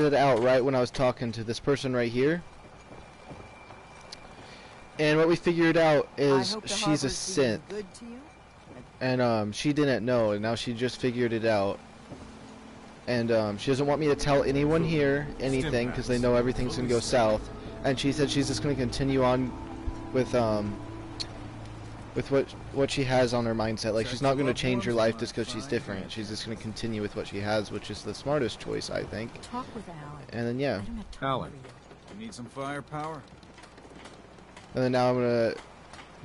it out right when I was talking to this person right here. And what we figured out is she's a synth. And she didn't know, and now she just figured it out. And she doesn't want me to tell anyone here anything because they know everything's gonna go south. And she said she's just gonna continue on with what she has on her mindset. Like, she's not gonna change her life just because she's different. She's just gonna continue with what she has, which is the smartest choice, I think. Talk with Alan. And then yeah. Alan, you need some firepower? And then now I'm gonna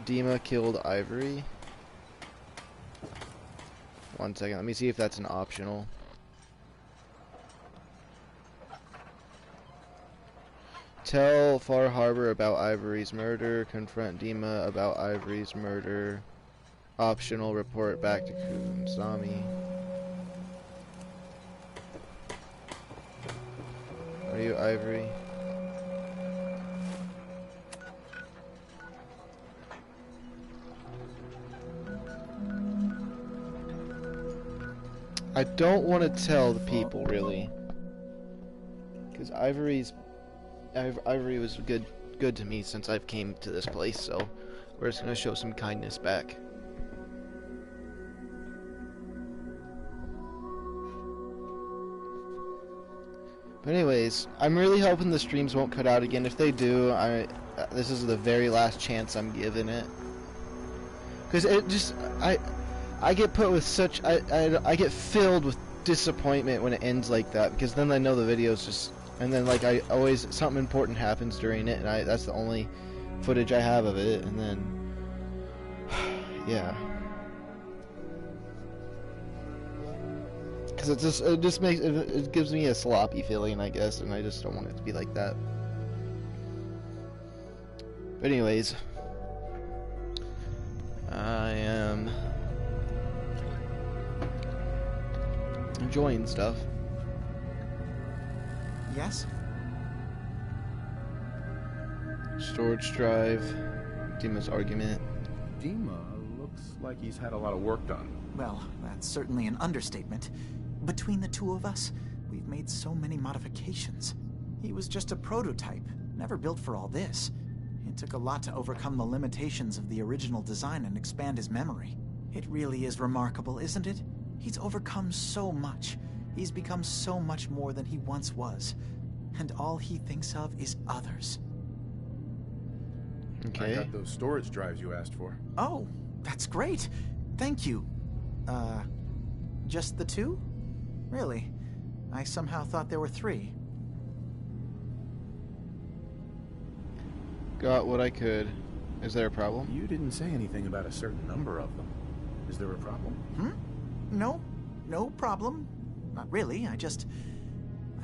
Dima killed Ivory. 1 second, let me see if that's an optional. Tell Far Harbor about Ivory's murder. Confront Dima about Ivory's murder. Optional, report back to Kunsami. Are you Ivory? I don't want to tell the people, really, because Ivory was good to me since I've came to this place, so we're just gonna show some kindness back. But anyways, I'm really hoping the streams won't cut out again. If they do, this is the very last chance I'm giving it, because it just I get put with such I get filled with disappointment when it ends like that, because then I know the video's just, and then like I always, something important happens during it, and that's the only footage I have of it, and then yeah, because it gives me a sloppy feeling, I guess, and I just don't want it to be like that. But anyways, I am enjoying stuff. Yes? Storage drive. Dima's argument. Dima looks like he's had a lot of work done. Well, that's certainly an understatement. Between the two of us, we've made so many modifications. He was just a prototype, never built for all this. It took a lot to overcome the limitations of the original design and expand his memory. It really is remarkable, isn't it? He's overcome so much. He's become so much more than he once was. And all he thinks of is others. Okay. I got those storage drives you asked for. Oh, that's great. Thank you. Just the two? Really? I somehow thought there were 3. Got what I could. Is there a problem? You didn't say anything about a certain number of them. Is there a problem? No problem. Not really, I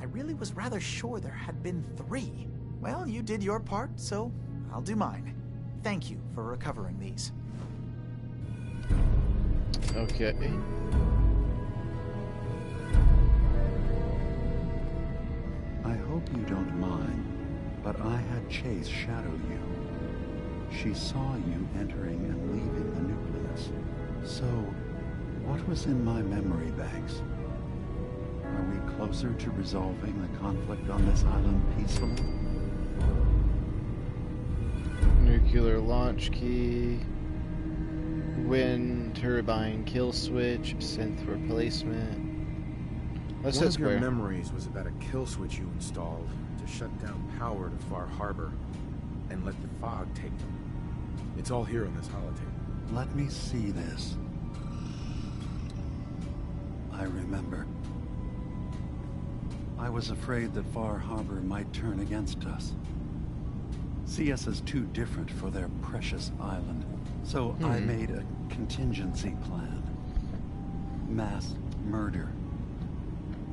really was rather sure there had been 3. Well, you did your part, so I'll do mine. Thank you for recovering these. Okay. I hope you don't mind, but I had Chase shadow you. She saw you entering and leaving the nucleus. So, what was in my memory banks? Are we closer to resolving the conflict on this island peacefully? Nuclear launch key. Wind turbine kill switch. Synth replacement. Let's One hit of your square. memories was about a kill switch you installed to shut down power to Far Harbor and let the fog take them. It's all here on this holotape. Let me see this. I remember. I was afraid that Far Harbor might turn against us. See us as too different for their precious island. So I made a contingency plan. Mass murder.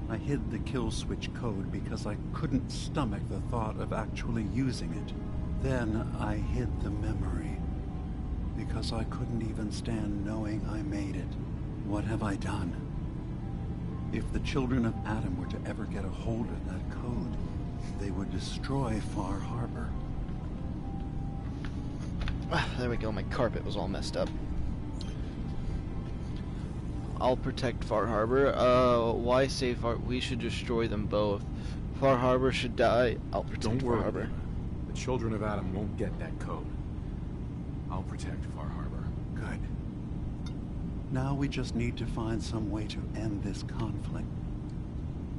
I hid the kill switch code because I couldn't stomach the thought of actually using it. Then I hid the memory because I couldn't even stand knowing I made it. What have I done? If the children of Adam were to ever get a hold of that code, they would destroy Far Harbor. There we go, my carpet was all messed up. I'll protect Far Harbor. Why save Far? We should destroy them both. Far Harbor should die. I'll protect Don't Far worry, Harbor. Lima. The children of Adam won't get that code. I'll protect Far Harbor. Good. Now we just need to find some way to end this conflict.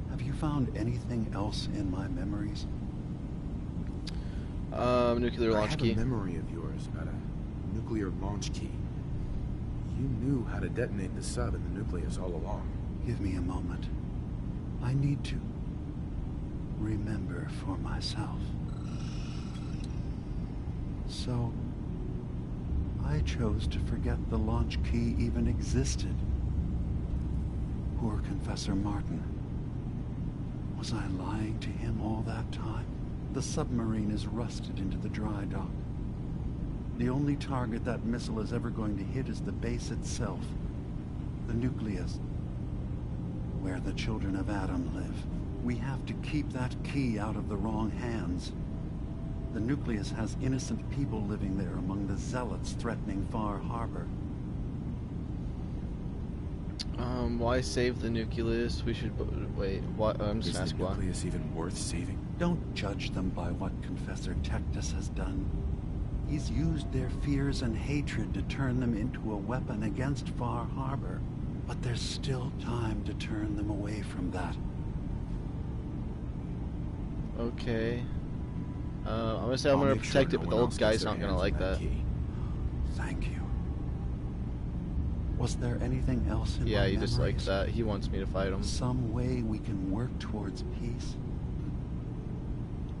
Have you found anything else in my memories? Nuclear I launch have key. a memory of yours about a nuclear launch key. You knew how to detonate the sub in the nucleus all along. Give me a moment. I need to remember for myself. So, I chose to forget the launch key even existed. Poor Confessor Martin. Was I lying to him all that time? The submarine is rusted into the dry dock. The only target that missile is ever going to hit is the base itself. The nucleus. Where the children of Adam live. We have to keep that key out of the wrong hands. The nucleus has innocent people living there among the zealots threatening Far Harbor. Why save the nucleus? We should wait. What? I'm just Is the asking why. nucleus even worth saving? Don't judge them by what Confessor Tectus has done. He's used their fears and hatred to turn them into a weapon against Far Harbor. But there's still time to turn them away from that. Okay. I'm gonna say I'm I'll gonna make sure protect no it, but one the old else guy's gets their not gonna hands on like that. key. Thank you. Was there anything else in Yeah, my he just likes memories? that. He wants me to fight him. Some way we can work towards peace?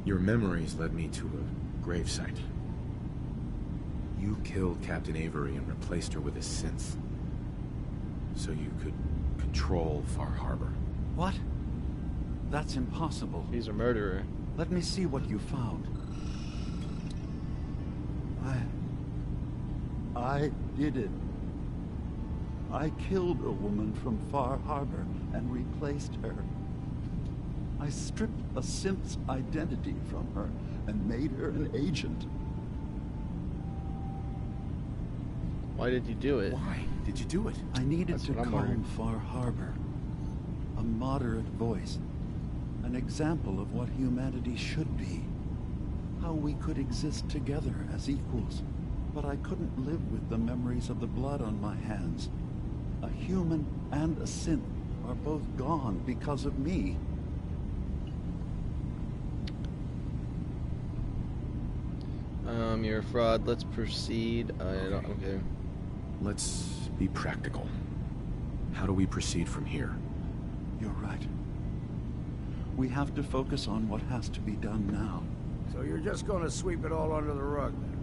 Your memories led me to a gravesite. You killed Captain Avery and replaced her with a synth. So you could control Far Harbor. What? That's impossible. He's a murderer. Let me see what you found. I did it. I killed a woman from Far Harbor and replaced her. I stripped a synth's identity from her and made her an agent. Why did you do it? Why did you do it? I needed That's to what I'm calm wondering. Far Harbor. A moderate voice. An example of what humanity should be. How we could exist together as equals. But I couldn't live with the memories of the blood on my hands. A human and a synth are both gone because of me. You're a fraud. Let's proceed. Okay. Let's be practical. How do we proceed from here? You're right. We have to focus on what has to be done now. So you're just gonna sweep it all under the rug, then?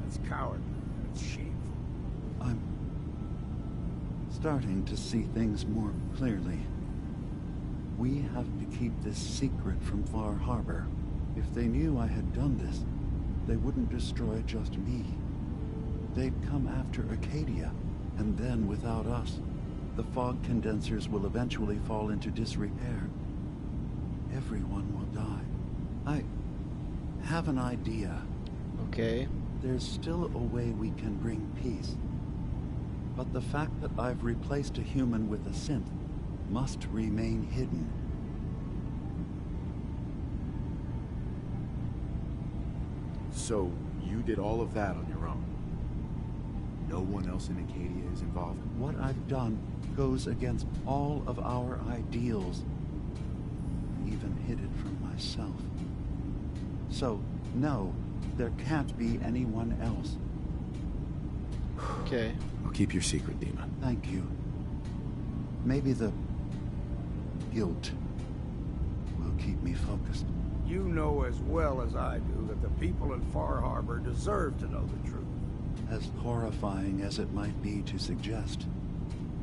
That's cowardly. That's shameful. I'm starting to see things more clearly. We have to keep this secret from Far Harbor. If they knew I had done this, they wouldn't destroy just me. They'd come after Acadia, and then without us, the fog condensers will eventually fall into disrepair. Everyone will die. I have an idea. Okay. There's still a way we can bring peace. But the fact that I've replaced a human with a synth must remain hidden. So, you did all of that on your own? No one else in Acadia is involved? What I've done goes against all of our ideals. I even hid it from myself. So, no, there can't be anyone else. Okay. I'll keep your secret, Dima. Thank you. Maybe the guilt will keep me focused. You know as well as I do that the people in Far Harbor deserve to know the truth. As horrifying as it might be to suggest,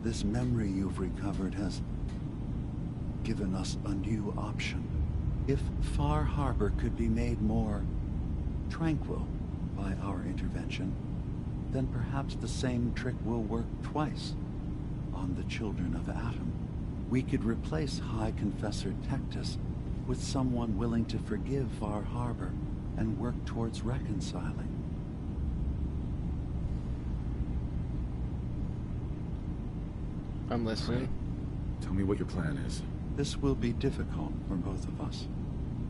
this memory you've recovered has given us a new option. If Far Harbor could be made more tranquil by our intervention, then perhaps the same trick will work twice on the children of Adam. We could replace High Confessor Tectus with someone willing to forgive Far Harbor and work towards reconciling. I'm listening. Tell me what your plan is. This will be difficult for both of us,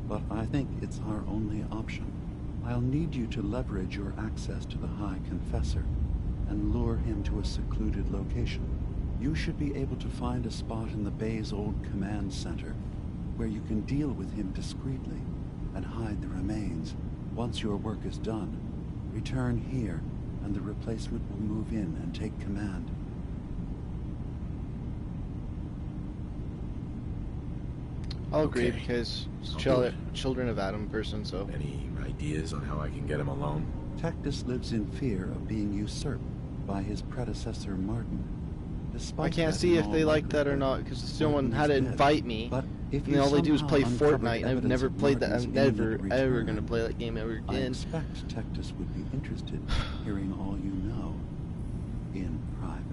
but I think it's our only option. I'll need you to leverage your access to the High Confessor and lure him to a secluded location. You should be able to find a spot in the Bay's old command center where you can deal with him discreetly and hide the remains. Once your work is done, return here and the replacement will move in and take command. I'll agree Okay. because it's I'll do it. children of Adam person, so. Any ideas on how I can get him alone? Tectus lives in fear of being usurped by his predecessor Martin. Despite I can't that, see in if all they like that or likelihood, not because someone Martin had to is dead. invite me. But if And you all they do is somehow play uncovered Fortnite, and I've evidence never of played that. Martin's I'm never, imminent ever return, gonna play that game ever I again. expect Tectus would be interested hearing all you know in private.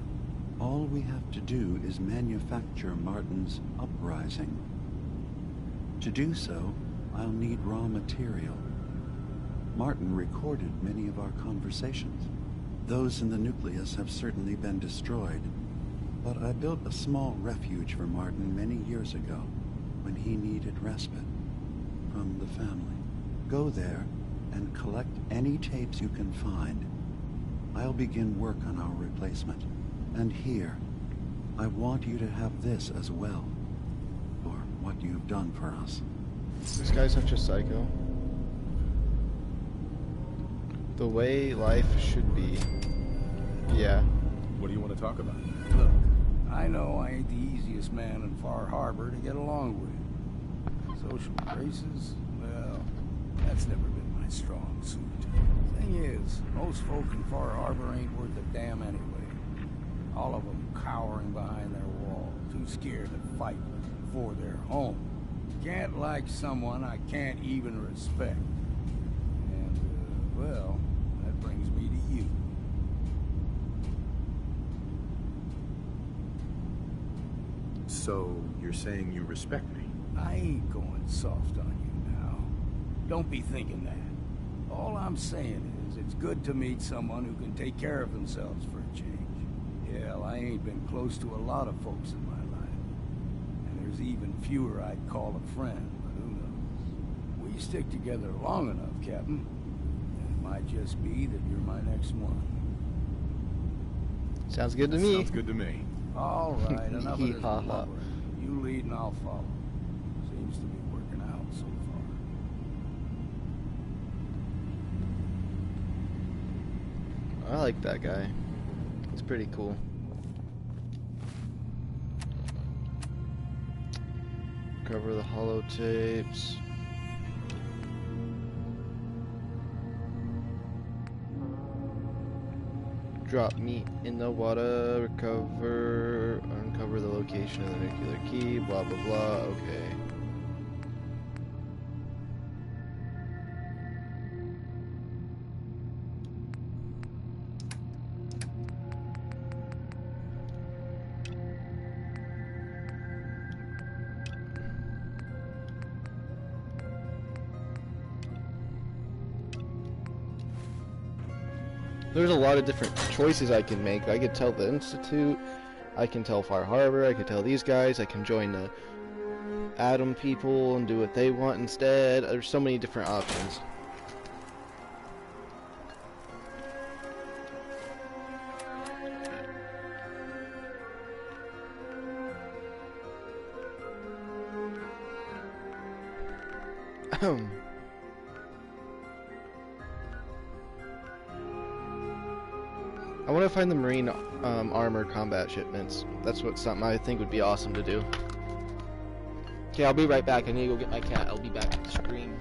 All we have to do is manufacture Martin's uprising. To do so, I'll need raw material. Martin recorded many of our conversations. Those in the nucleus have certainly been destroyed, but I built a small refuge for Martin many years ago when he needed respite from the family. Go there and collect any tapes you can find. I'll begin work on our replacement. And here, I want you to have this as well, for what you've done for us. This guy's such a psycho. The way life should be. Yeah. What do you want to talk about? Look, I know I ain't the easiest man in Far Harbor to get along with. Social graces, well, that's never been my strong suit. Thing is, most folk in Far Harbor ain't worth a damn anyway. All of them cowering behind their wall, too scared to fight for their home. Can't like someone I can't even respect. And, well, that brings me to you. So, you're saying you respect me? I ain't going soft on you now. Don't be thinking that. All I'm saying is it's good to meet someone who can take care of themselves for a change. Hell, I ain't been close to a lot of folks in my life. And there's even fewer I'd call a friend, but who knows? We stick together long enough, Captain. And it might just be that you're my next one. Sounds good to me. Sounds good to me. All right, enough of this Ha ha. blubbering. You lead and I'll follow. Seems to be working out so far. I like that guy. He's pretty cool. Cover the holotapes. Drop meat in the water, uncover the location of the nuclear key, blah blah blah, okay. There's a lot of different choices I can make. I could tell the Institute, I can tell Far Harbor, I could tell these guys, I can join the Atom people and do what they want instead. There's so many different options. I want to find the marine armor combat shipments. That's something I think would be awesome to do. Okay, I'll be right back. I need to go get my cat. I'll be back at the screen.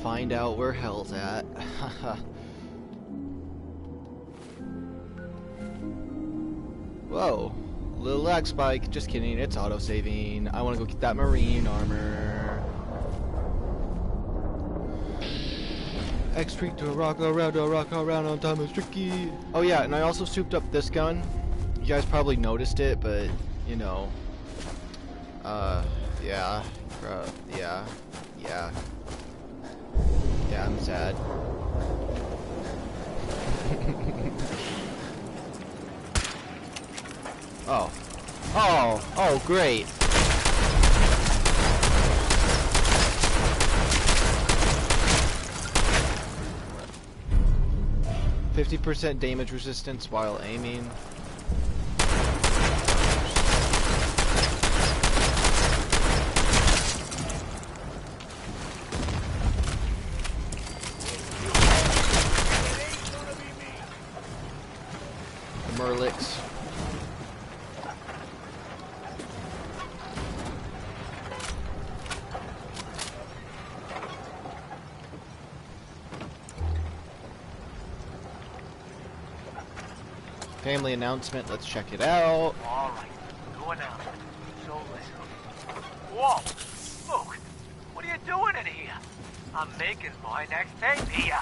find out where hell's at. Whoa. Little lag spike. Just kidding. It's auto-saving. I want to go get that marine armor. X-Streak to a rock around on time is tricky. Oh yeah, and I also souped up this gun. You guys probably noticed it, but, you know. Yeah. Yeah. Yeah, I'm sad. Oh, great. %50 damage resistance while aiming. Merlix. Family announcement, let's check it out. Alright, go announcement. So listen. Whoa! Luke, what are you doing in here? I'm making my next tape here.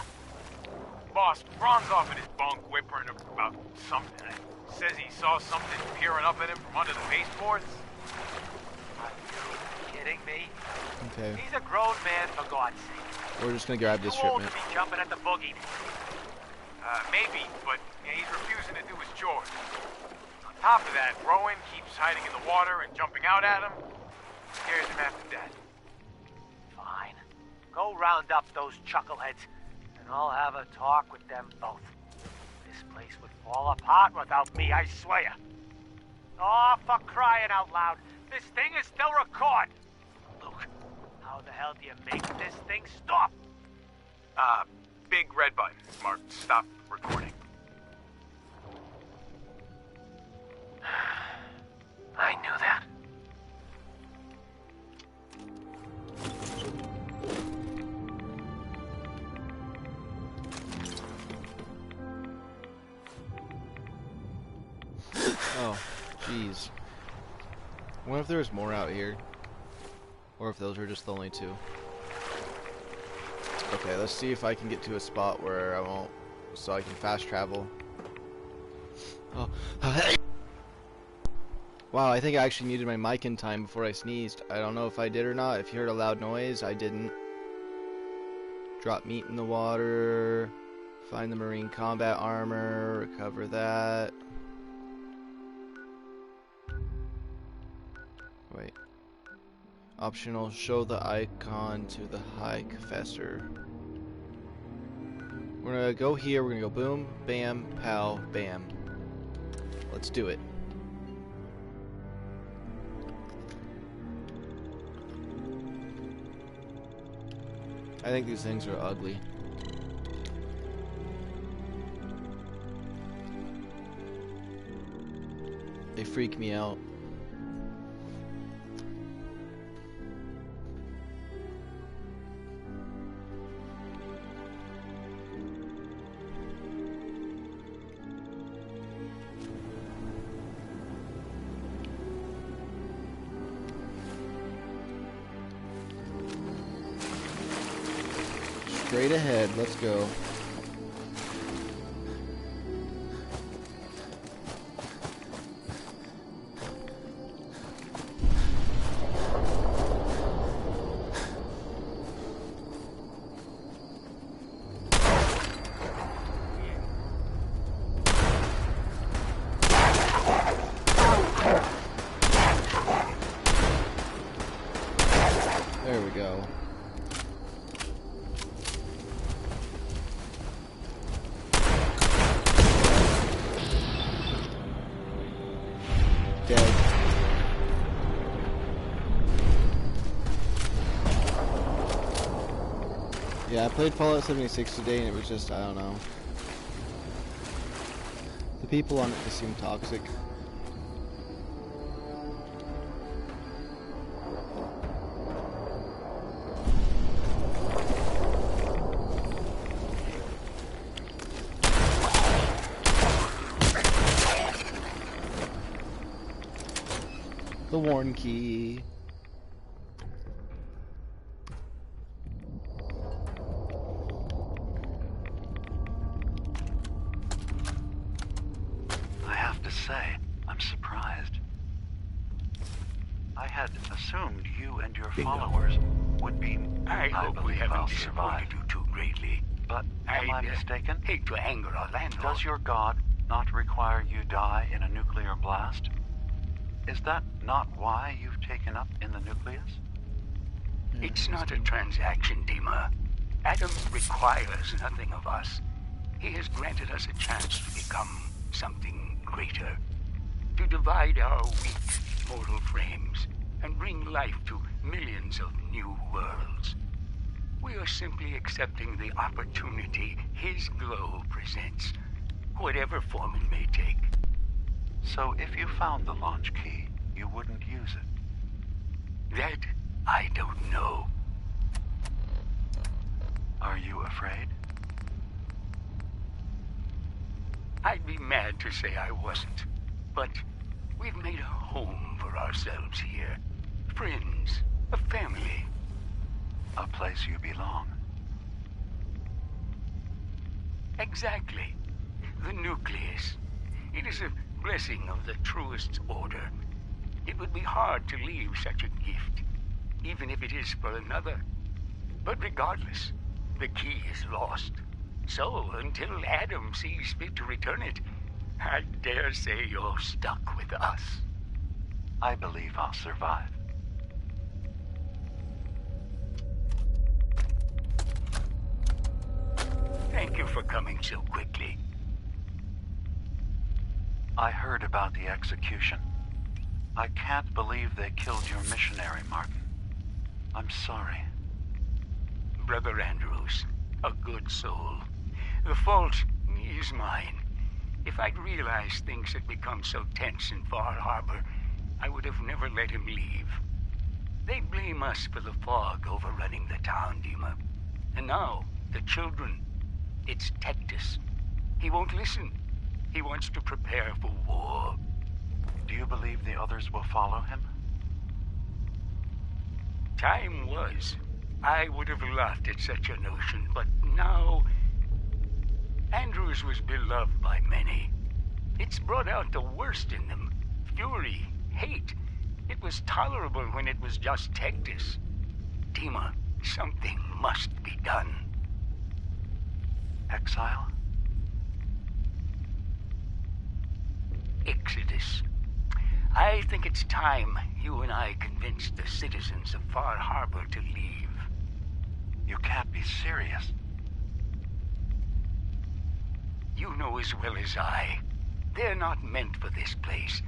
Boss, Ron's off in his bunk whimpering about something. Says he saw something peering up at him from under the baseboards. Are you kidding me? Okay, He's a grown man, for God's sake. we're just gonna grab this Too old shipment. to be jumping at the boogie. Maybe, but he's refusing to do his chores. On top of that, Rowan keeps hiding in the water and jumping out at him. Scares him half to death. Fine. Go round up those chuckleheads, and I'll have a talk with them both. This place would fall apart without me, I swear. Oh, for crying out loud, this thing is still recording. Luke, how the hell do you make this thing stop? Big red button marked stop recording. I knew that. Oh, jeez. I wonder if there's more out here. Or if those are just the only two. Okay, let's see if I can get to a spot where I won't, so I can fast travel. Oh. Wow, I think I actually muted my mic in time before I sneezed. I don't know if I did or not. If you heard a loud noise, I didn't. Drop meat in the water. Find the marine combat armor. Recover that. Wait. Optional, show the icon to the High Confessor. We're gonna go here, we're gonna go boom, bam, pow, bam. Let's do it. I think these things are ugly. They freak me out. Straight ahead, let's go. There we go. Dead. Yeah, I played Fallout 76 today and it was just, I don't know. The people on it just seem toxic. Warren key. I have to say, I'm surprised. I had assumed you and your followers would be... I hope we haven't survive. disappointed you too greatly. But am I mistaken? Hate to anger our landlord. Does your god not require you die in a nuclear blast? Is that not why you've taken up in the nucleus? It's not a transaction, Dima. Adam requires nothing of us. He has granted us a chance to become something greater. To divide our weak mortal frames and bring life to millions of new worlds. We are simply accepting the opportunity his glow presents, whatever form it may take. So if you found the launch key, you wouldn't use it? That I don't know. Are you afraid? I'd be mad to say I wasn't, but we've made a home for ourselves here. Friends, a family. A place you belong. Exactly. The nucleus. It is a blessing of the truest order. It would be hard to leave such a gift, even if it is for another. But regardless, the key is lost. So, until Adam sees fit to return it, I dare say you're stuck with us. I believe I'll survive. Thank you for coming so quickly. I heard about the execution. I can't believe they killed your missionary, Martin. I'm sorry. Brother Andrews, a good soul. The fault is mine. If I'd realized things had become so tense in Far Harbor, I would have never let him leave. They blame us for the fog overrunning the town, Dima. And now, the children. It's Tectus. He won't listen. He wants to prepare for war. Do you believe the others will follow him? Time was. I would have laughed at such a notion, but now... Andrews was beloved by many. It's brought out the worst in them. Fury, hate. It was tolerable when it was just Tectus. Dima, something must be done. Exile? Exodus. I think it's time you and I convinced the citizens of Far Harbor to leave. You can't be serious. You know as well as I. They're not meant for this place.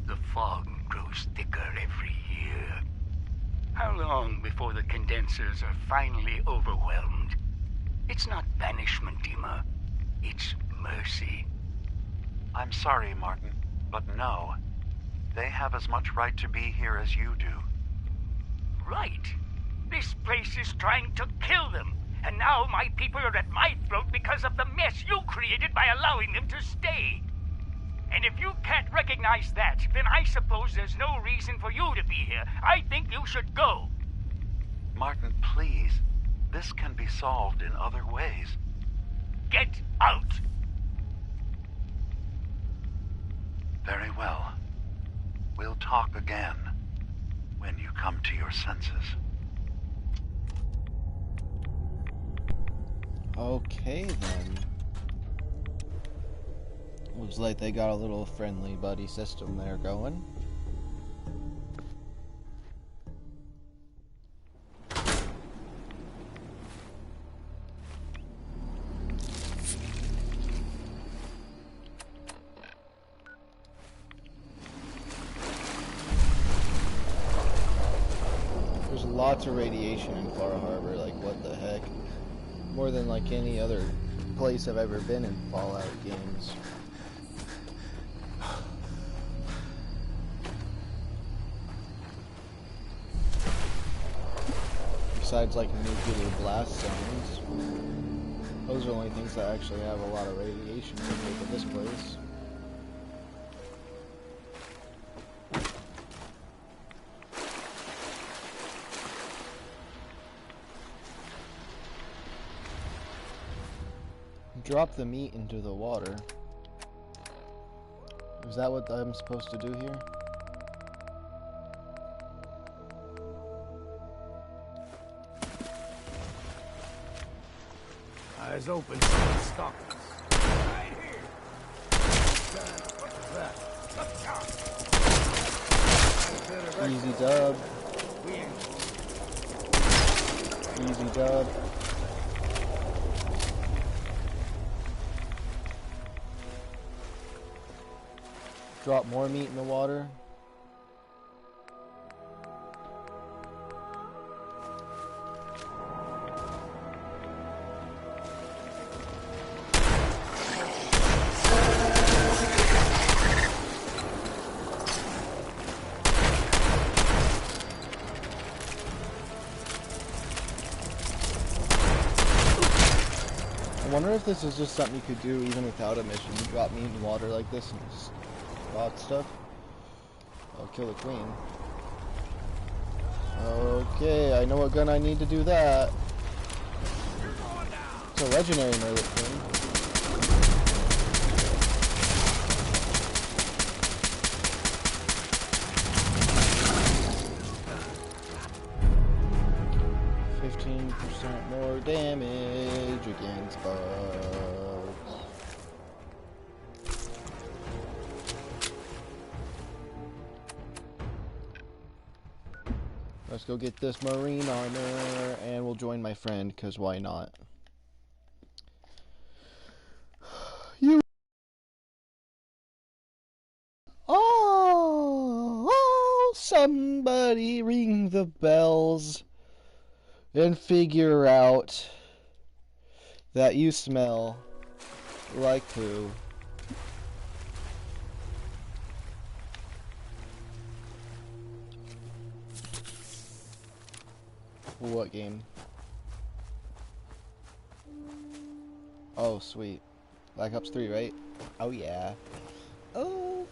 The fog grows thicker every year. How long before the condensers are finally overwhelmed? It's not banishment, Dima. It's mercy. I'm sorry, Martin, but no. They have as much right to be here as you do. Right. This place is trying to kill them. And now my people are at my throat because of the mess you created by allowing them to stay. And if you can't recognize that, then I suppose there's no reason for you to be here. I think you should go. Martin, please. This can be solved in other ways. Get out! Very well. We'll talk again when you come to your senses. Okay, then. Looks like they got a little friendly buddy system there going. There's lots of radiation in Far Harbor, like what the heck? More than like any other place I've ever been in Fallout games. Besides like nuclear blast zones. Those are the only things that actually have a lot of radiation compared to this place. drop the meat into the water. Is that what I'm supposed to do here? Eyes open, stalkers. Right here. Easy dub. Easy dub. Drop more meat in the water. I wonder if this is just something you could do even without a mission. You drop meat in water like this and just bot stuff. I'll kill the queen. Okay, I know what gun I need to do that. It's a legendary Merlit queen. More damage against bugs. Let's go get this marine armor and we'll join my friend, because why not? You. Oh, somebody ring the bells and figure out that you smell like poo. What game? Oh, sweet. Black Ops 3, right? Oh, yeah. Oh.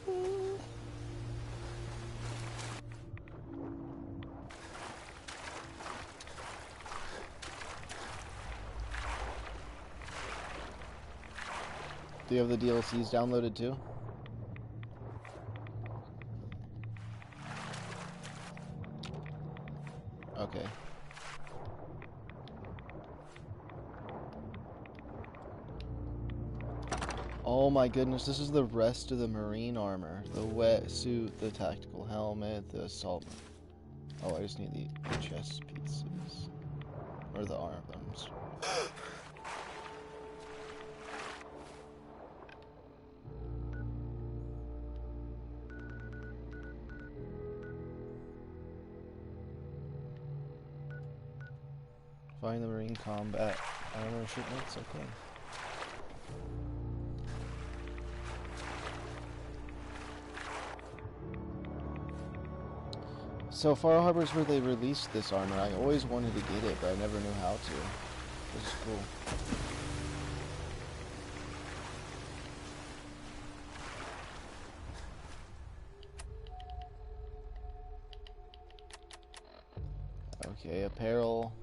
Do you have the DLCs downloaded too? Okay. Oh my goodness, this is the rest of the marine armor. The wetsuit, the tactical helmet, the assault. Oh, I just need the chest pieces. Or the arms. Find the marine combat armor shipments, okay. So Far Harbor's where they released this armor. I always wanted to get it, but I never knew how to. This is cool. Okay, apparel.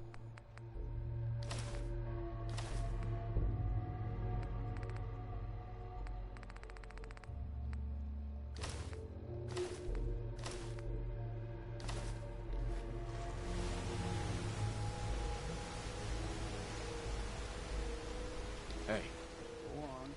Hey. Go on.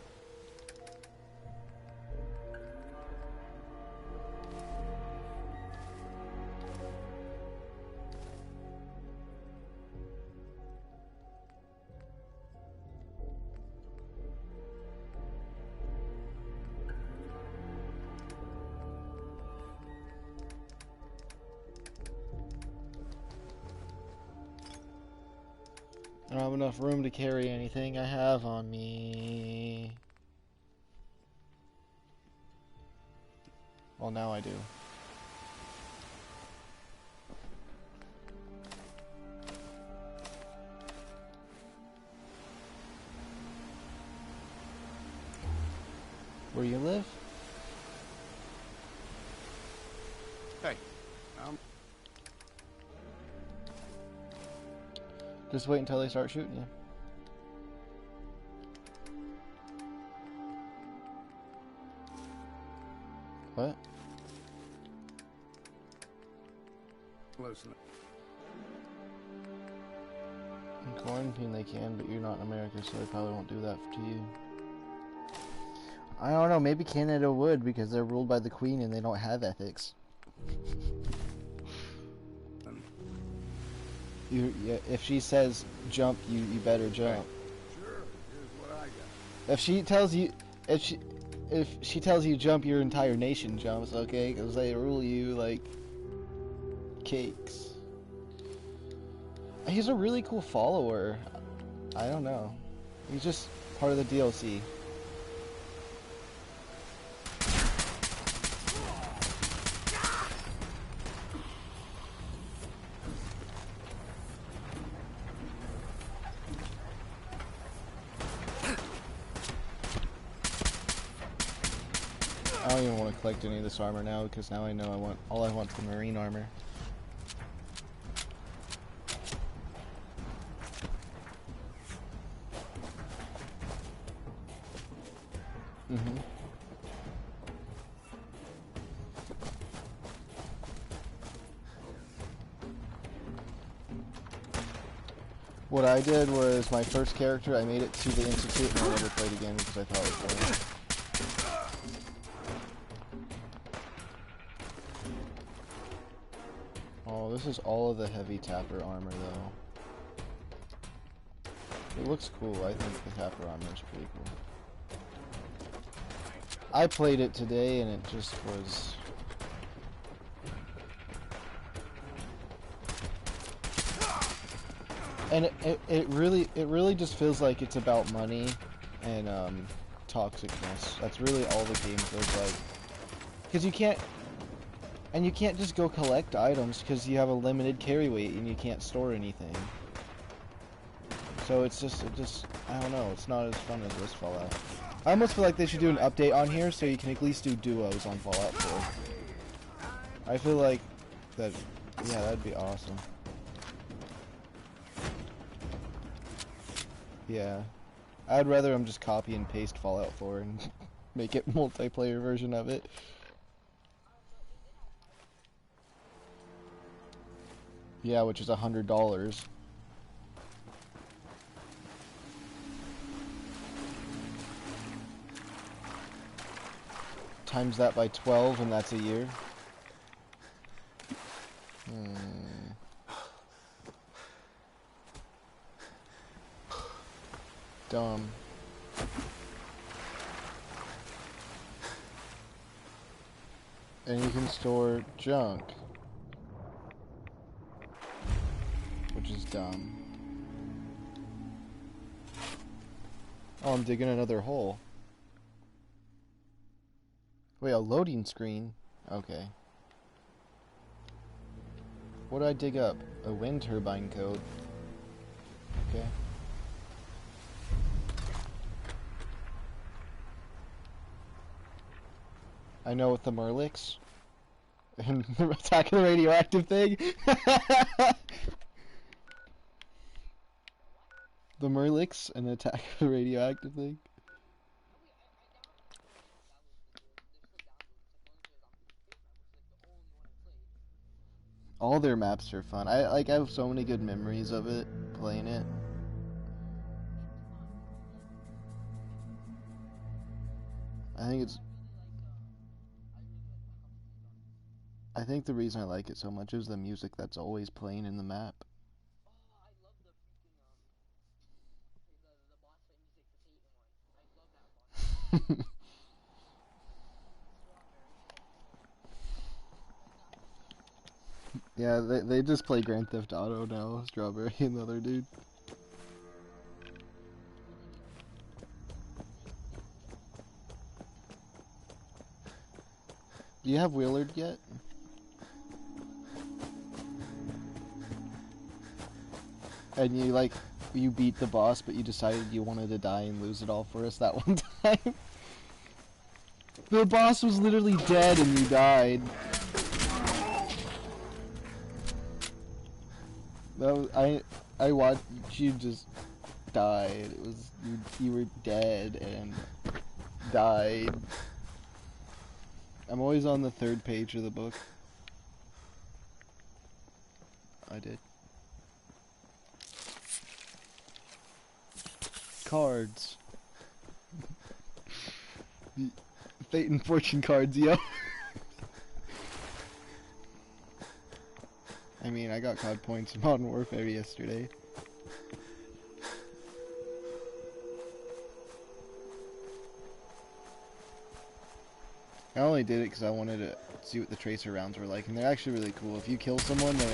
I don't have enough room to carry anything I have on me. Well, now I do. Where you live? Hey. Just wait until they start shooting you. What? Listen. In quarantine they can, but you're not in America, so they probably won't do that to you. I don't know, maybe Canada would, because they're ruled by the Queen and they don't have ethics. If she says jump, you better jump. Sure, here's what I got. If she tells you jump, your entire nation jumps, okay? Because they rule you like cakes. He's a really cool follower. I don't know. He's just part of the DLC. I don't even want to collect any of this armor now because now I know all I want is the marine armor. What I did was my first character, I made it to the Institute and I never played again because I thought it was boring. Oh, this is all of the heavy tapper armor though. It looks cool. I think the tapper armor is pretty cool. I played it today and it just was... And it really just feels like it's about money and toxicness. That's really all the game feels like. Because you can't just go collect items because you have a limited carry weight and you can't store anything. So it just I don't know. It's not as fun as this Fallout. I almost feel like they should do an update on here so you can at least do duos on Fallout 4. I feel like that. Yeah, that'd be awesome. Yeah, I'd rather them just copy and paste Fallout 4 and make it multiplayer version of it. Yeah, which is $100. Times that by 12 and that's a year. Dumb. And you can store junk, which is dumb. Oh, I'm digging another hole. Wait, a loading screen? Okay. What did I dig up? A wind turbine code. Okay. I know with the Merlix and attacking the radioactive thing. The Merlix and attack the radioactive thing. All their maps are fun. I have so many good memories of it, playing it. I think the reason I like it so much is the music that's always playing in the map. Yeah, they just play Grand Theft Auto now, Strawberry and the other dude. Do you have Willard yet? And you beat the boss, but you decided you wanted to die and lose it all for us that one time. The boss was literally dead and you died. I watched you just died. It was you were dead and died. I'm always on the 3rd page of the book. I did. Cards. Fate and fortune cards, yo. I mean, I got COD points in Modern Warfare yesterday. I only did it because I wanted to see what the tracer rounds were like, and they're actually really cool. If you kill someone, they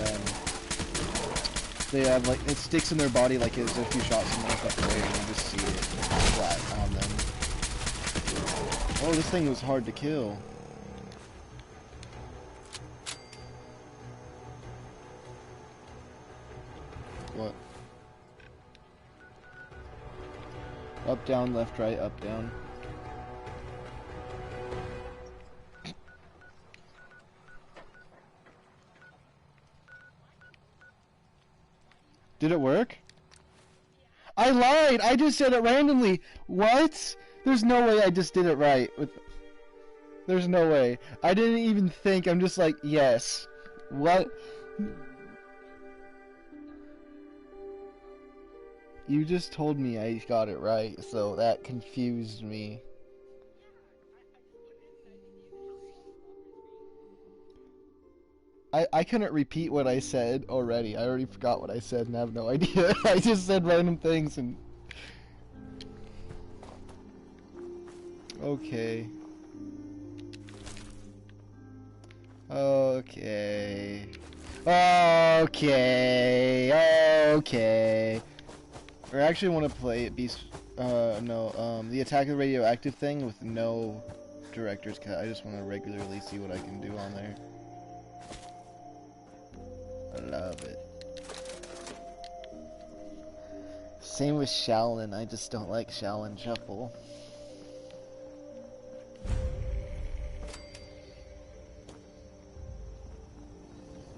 have like, it sticks in their body like as if you shot someone up the way, and you just see it flat on them. Oh, this thing was hard to kill. What? Up, down, left, right, up, down. Did it work? I lied! I just said it randomly! What? There's no way I just did it right. There's no way. I didn't even think. I'm just like, yes. What? You just told me I got it right, so that confused me. I couldn't repeat what I said already. I already forgot what I said and I have no idea. I just said random things and... Okay. Okay. Okay. I actually want to play Beast... the Attack of the Radioactive thing with no director's cut. I just want to regularly see what I can do on there. I love it. Same with Shaolin. I just don't like Shaolin Shuffle.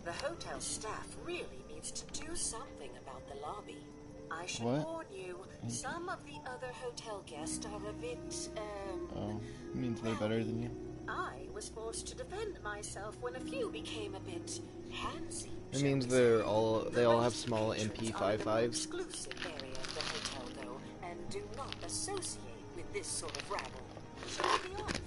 The hotel staff really needs to do something about the lobby. I should What? warn you, some of the other hotel guests are a bit, Oh, it means they're better than you. I was forced to defend myself when a few became a bit handsy. It means they all have small MP55s. Exclusive area of the hotel, though, and do not associate with this sort of rabble. Shall we be off?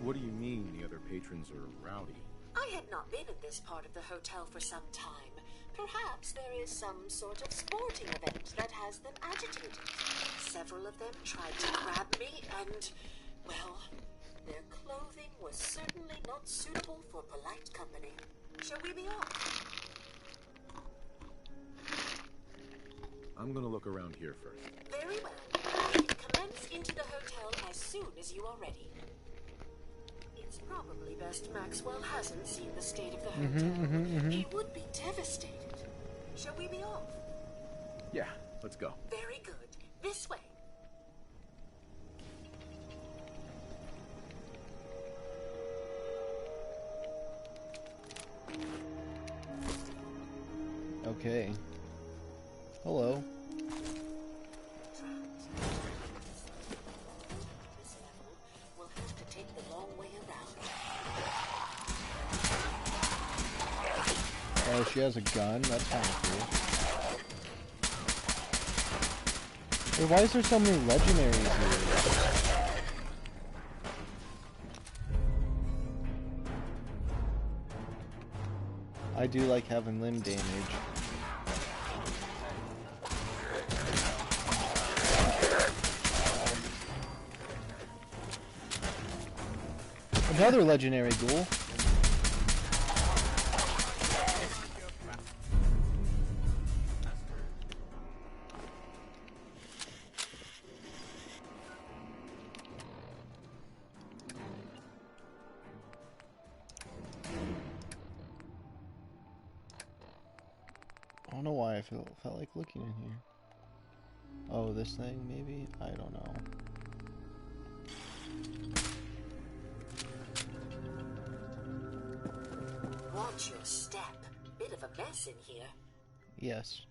What do you mean the other patrons are rowdy? I had not been in this part of the hotel for some time. Perhaps there is some sort of sporting event that has them agitated. Several of them tried to grab me and, well, their clothing was certainly not suitable for polite company. Shall we be off? I'm gonna look around here first. Very well. Commence into the hotel as soon as you are ready. It's probably best Maxwell hasn't seen the state of the hotel. He would be devastated. Shall we be off? Yeah, let's go. Very good. This way. Okay. Hello. We'll have to take the long way around. Oh, she has a gun? That's kind of cool. Hey, why is there so many legendaries here? I do like having limb damage. Another legendary ghoul. I don't know why I felt like looking in here. Oh, this thing maybe? I don't know. Watch your step. Bit of a mess in here. Yes.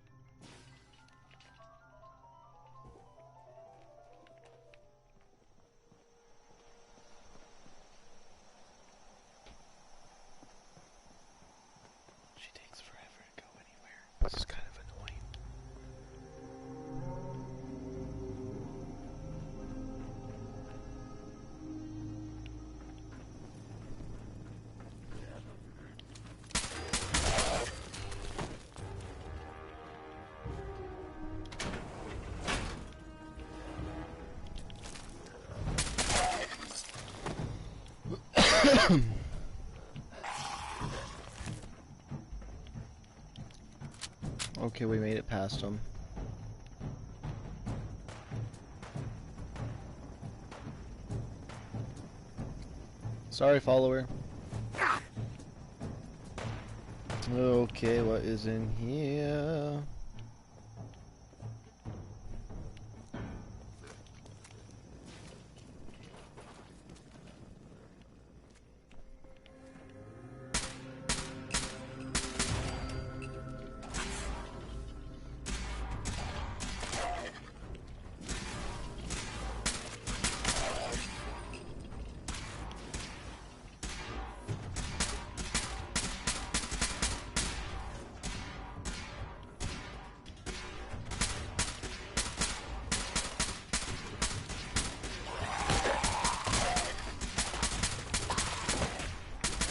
Okay, we made it past them. Sorry, follower. Okay, what is in here?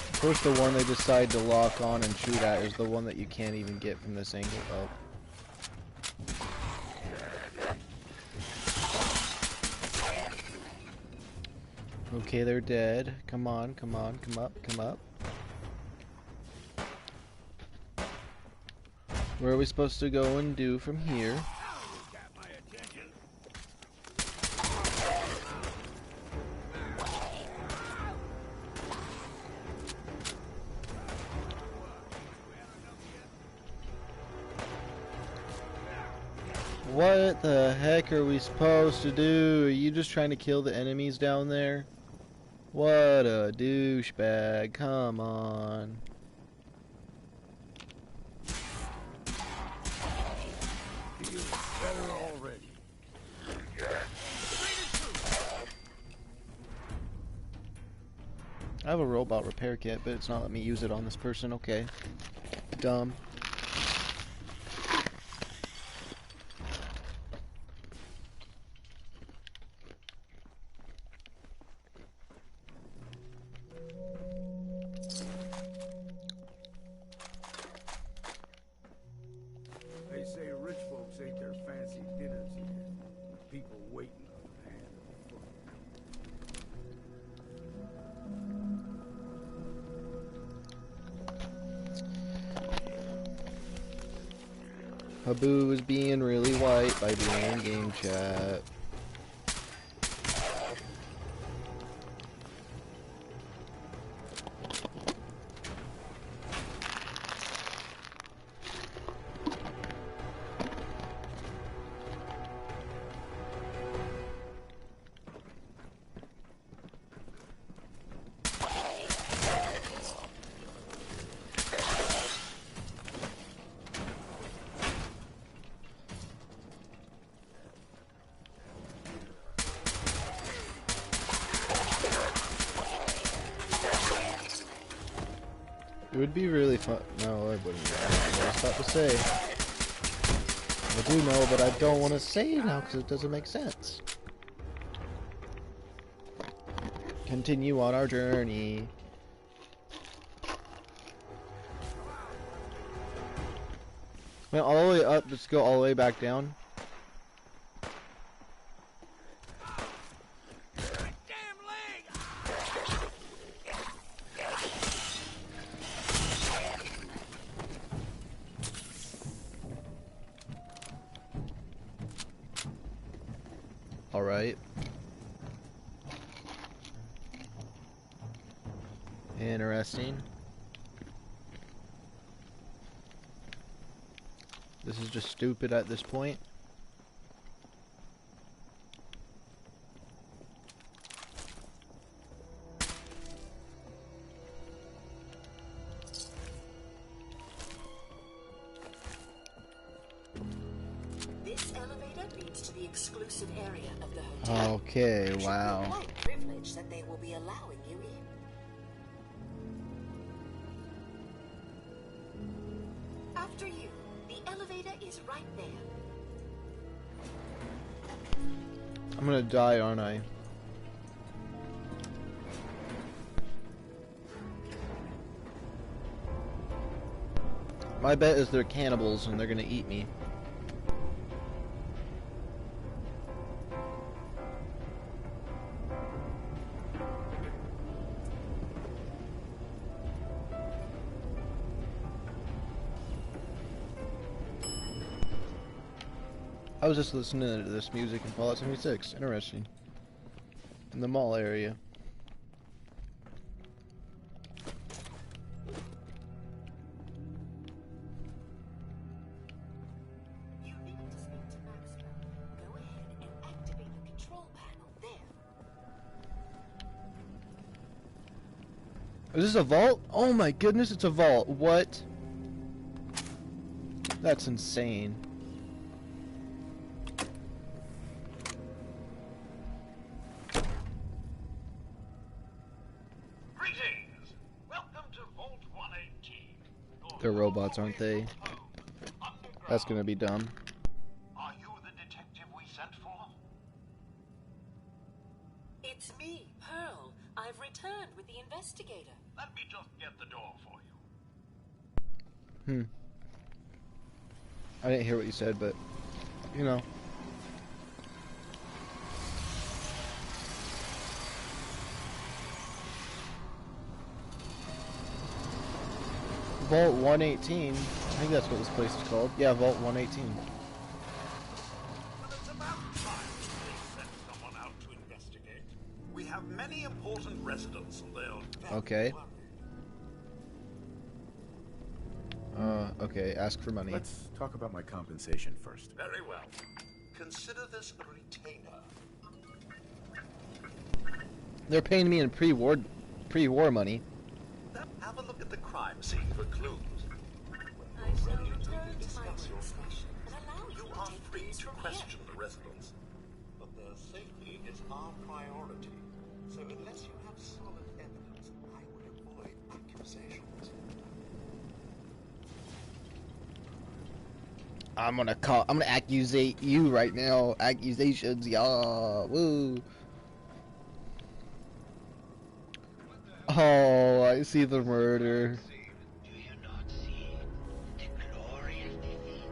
Of course, the one they decide to lock on and shoot at is the one that you can't even get from this angle up. Okay, they're dead. Come on, come on, come up, come up. Where are we supposed to go and do from here? What the heck are we supposed to do? Are you just trying to kill the enemies down there? What a douchebag. Come on. Better already. I have a robot repair kit, but it's not letting me use it on this person. Okay. Dumb. They say rich folks ate their fancy dinners here, with people waiting on hand and foot. Habu is being really white by being in game chat. It would be really fun. No, I wouldn't. I don't know what I was about to say. I do know, but I don't want to say it now because it doesn't make sense. Continue on our journey. Went all the way up, let's go all the way back down. Alright. Interesting. This is just stupid at this point. This elevator leads to the exclusive area of the hotel. Okay, It should be wow. quite a privilege that they will be allowing you in. After you, the elevator is right there. I'm gonna die, aren't I? My bet is they're cannibals and they're gonna eat me. I was just listening to this music in Fallout 76. Interesting. In the mall area. You need to speak to Maxwell. Go ahead and activate the control panel there. Is this a vault? Oh my goodness, it's a vault. What? That's insane. Greetings. Welcome to Vault 118. They're robots, aren't they? That's gonna be dumb. Are you the detective we sent for? It's me, Pearl. I've returned with the investigator. Let me just get the door for you. I didn't hear what you said, but, you know. Vault 118. I think that's what this place is called. Yeah, Vault 118. Well, it's about time they sent someone out to investigate. We have many important residents and they're very Okay. worried. Okay, ask for money. Let's talk about my compensation first. Very well. Consider this a retainer. They're paying me in pre-war money. Now, have a look at the crime scene for clues. I shall return to my workstation and allow you You to are take free things to from question the residents, but their safety is our priority. So unless you have solid evidence, I would avoid accusations. I'm gonna accusate you right now. Accusations, yeah. Woo. Oh, I see the murder. Do you not see the glorious disease?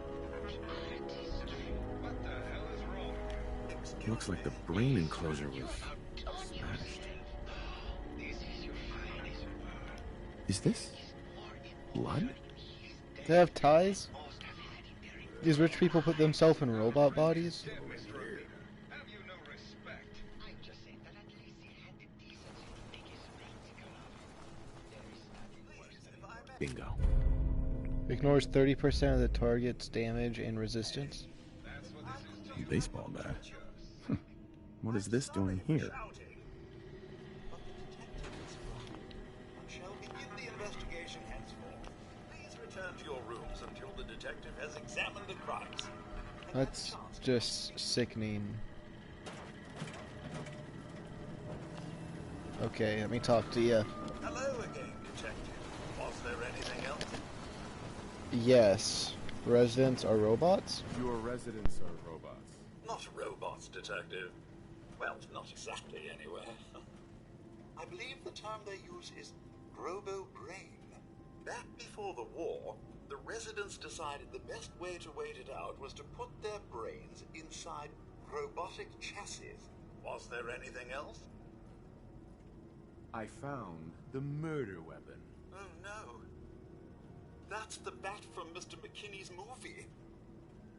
What the hell is wrong? Looks like the brain enclosure was smashed. This is your finest work. Is this blood? They have ties? These rich people put themselves in robot bodies? Have you no respect? I'm just saying that at least he had the decency to make his brains come out. There is nothing worse than Bingo. Ignores 30% of the target's damage and resistance. Baseball bat. What is this doing here? Shall begin the investigation henceforth. Please return to your rooms until the detective has examined the crimes. That's just sickening. Okay, let me talk to you. Hello again, detective. Was there anything else? Yes. Residents are robots? Your residents are robots. Not robots, detective. Well, not exactly, anyway. I believe the term they use is robo-brain. Back before the war, the residents decided the best way to wait it out was to put their brains inside robotic chassis. Was there anything else? I found the murder weapon. Oh no. That's the bat from Mr. McKinney's movie.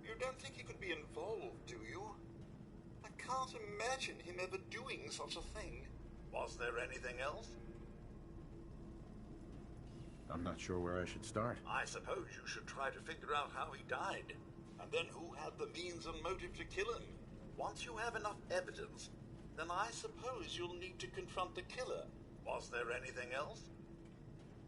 You don't think he could be involved, do you? I can't imagine him ever doing such a thing. Was there anything else? I'm not sure where I should start. I suppose you should try to figure out how he died. And then who had the means and motive to kill him. Once you have enough evidence, then I suppose you'll need to confront the killer. Was there anything else?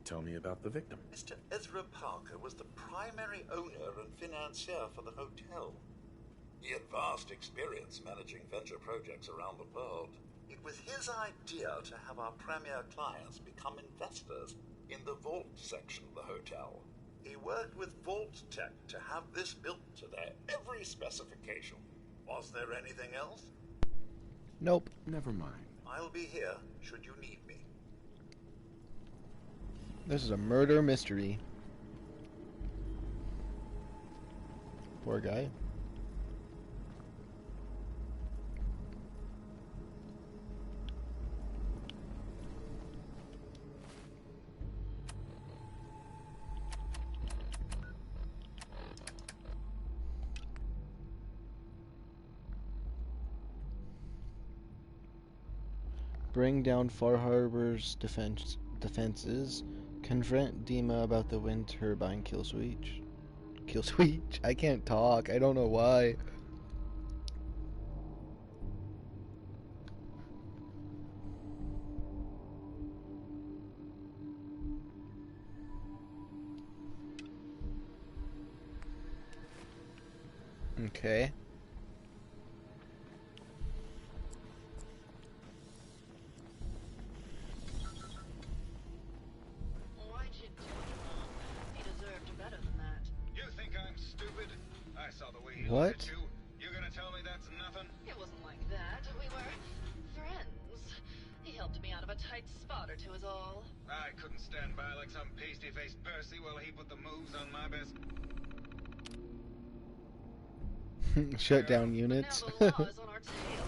Tell me about the victim. Mr. Ezra Parker was the primary owner and financier for the hotel. He had vast experience managing venture projects around the world. It was his idea to have our premier clients become investors in the vault section of the hotel. He worked with Vault Tech to have this built to their every specification. Was there anything else? Nope. Never mind. I'll be here should you need me. This is a murder mystery. Poor guy. Bring down Far Harbor's defenses. Confront Dima about the wind turbine kill switch. Kill switch? I can't talk. I don't know why. Okay. Why'd you do it, Mom? He deserved better than that. You think I'm stupid? I saw the way he What? looked at you. You gonna tell me that's nothing? It wasn't like that. We were friends. He helped me out of a tight spot or two is all. I couldn't stand by like some pasty-faced Percy while he put the moves on my best. Shut down units. Now the law is on our tail.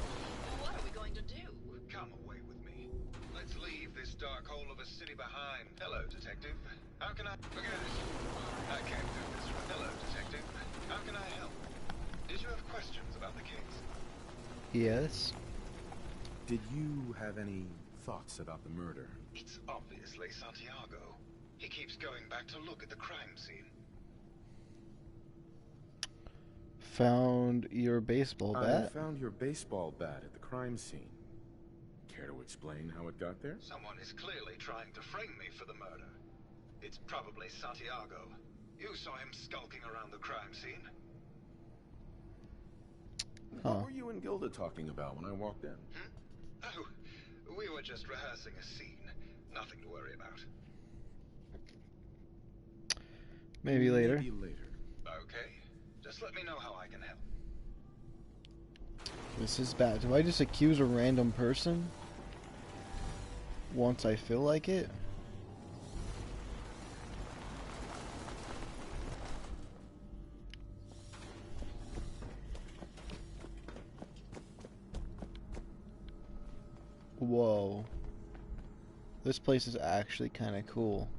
What are we going to do? Come away with me. Let's leave this dark hole of a city behind. Hello, detective. How can I... Forget it. I can't do this. Hello, detective. How can I help? Did you have questions about the case? Yes. Did you have any thoughts about the murder? It's obviously Santiago. He keeps going back to look at the crime scene. Found your baseball bat? I found your baseball bat at the crime scene. Care to explain how it got there? Someone is clearly trying to frame me for the murder. It's probably Santiago. You saw him skulking around the crime scene. Huh. What were you and Gilda talking about when I walked in? Oh, we were just rehearsing a scene. Nothing to worry about. Maybe later. Maybe later. Okay. Just let me know how I can help. This is bad. Do I just accuse a random person? Once I feel like it? Whoa. This place is actually kind of cool.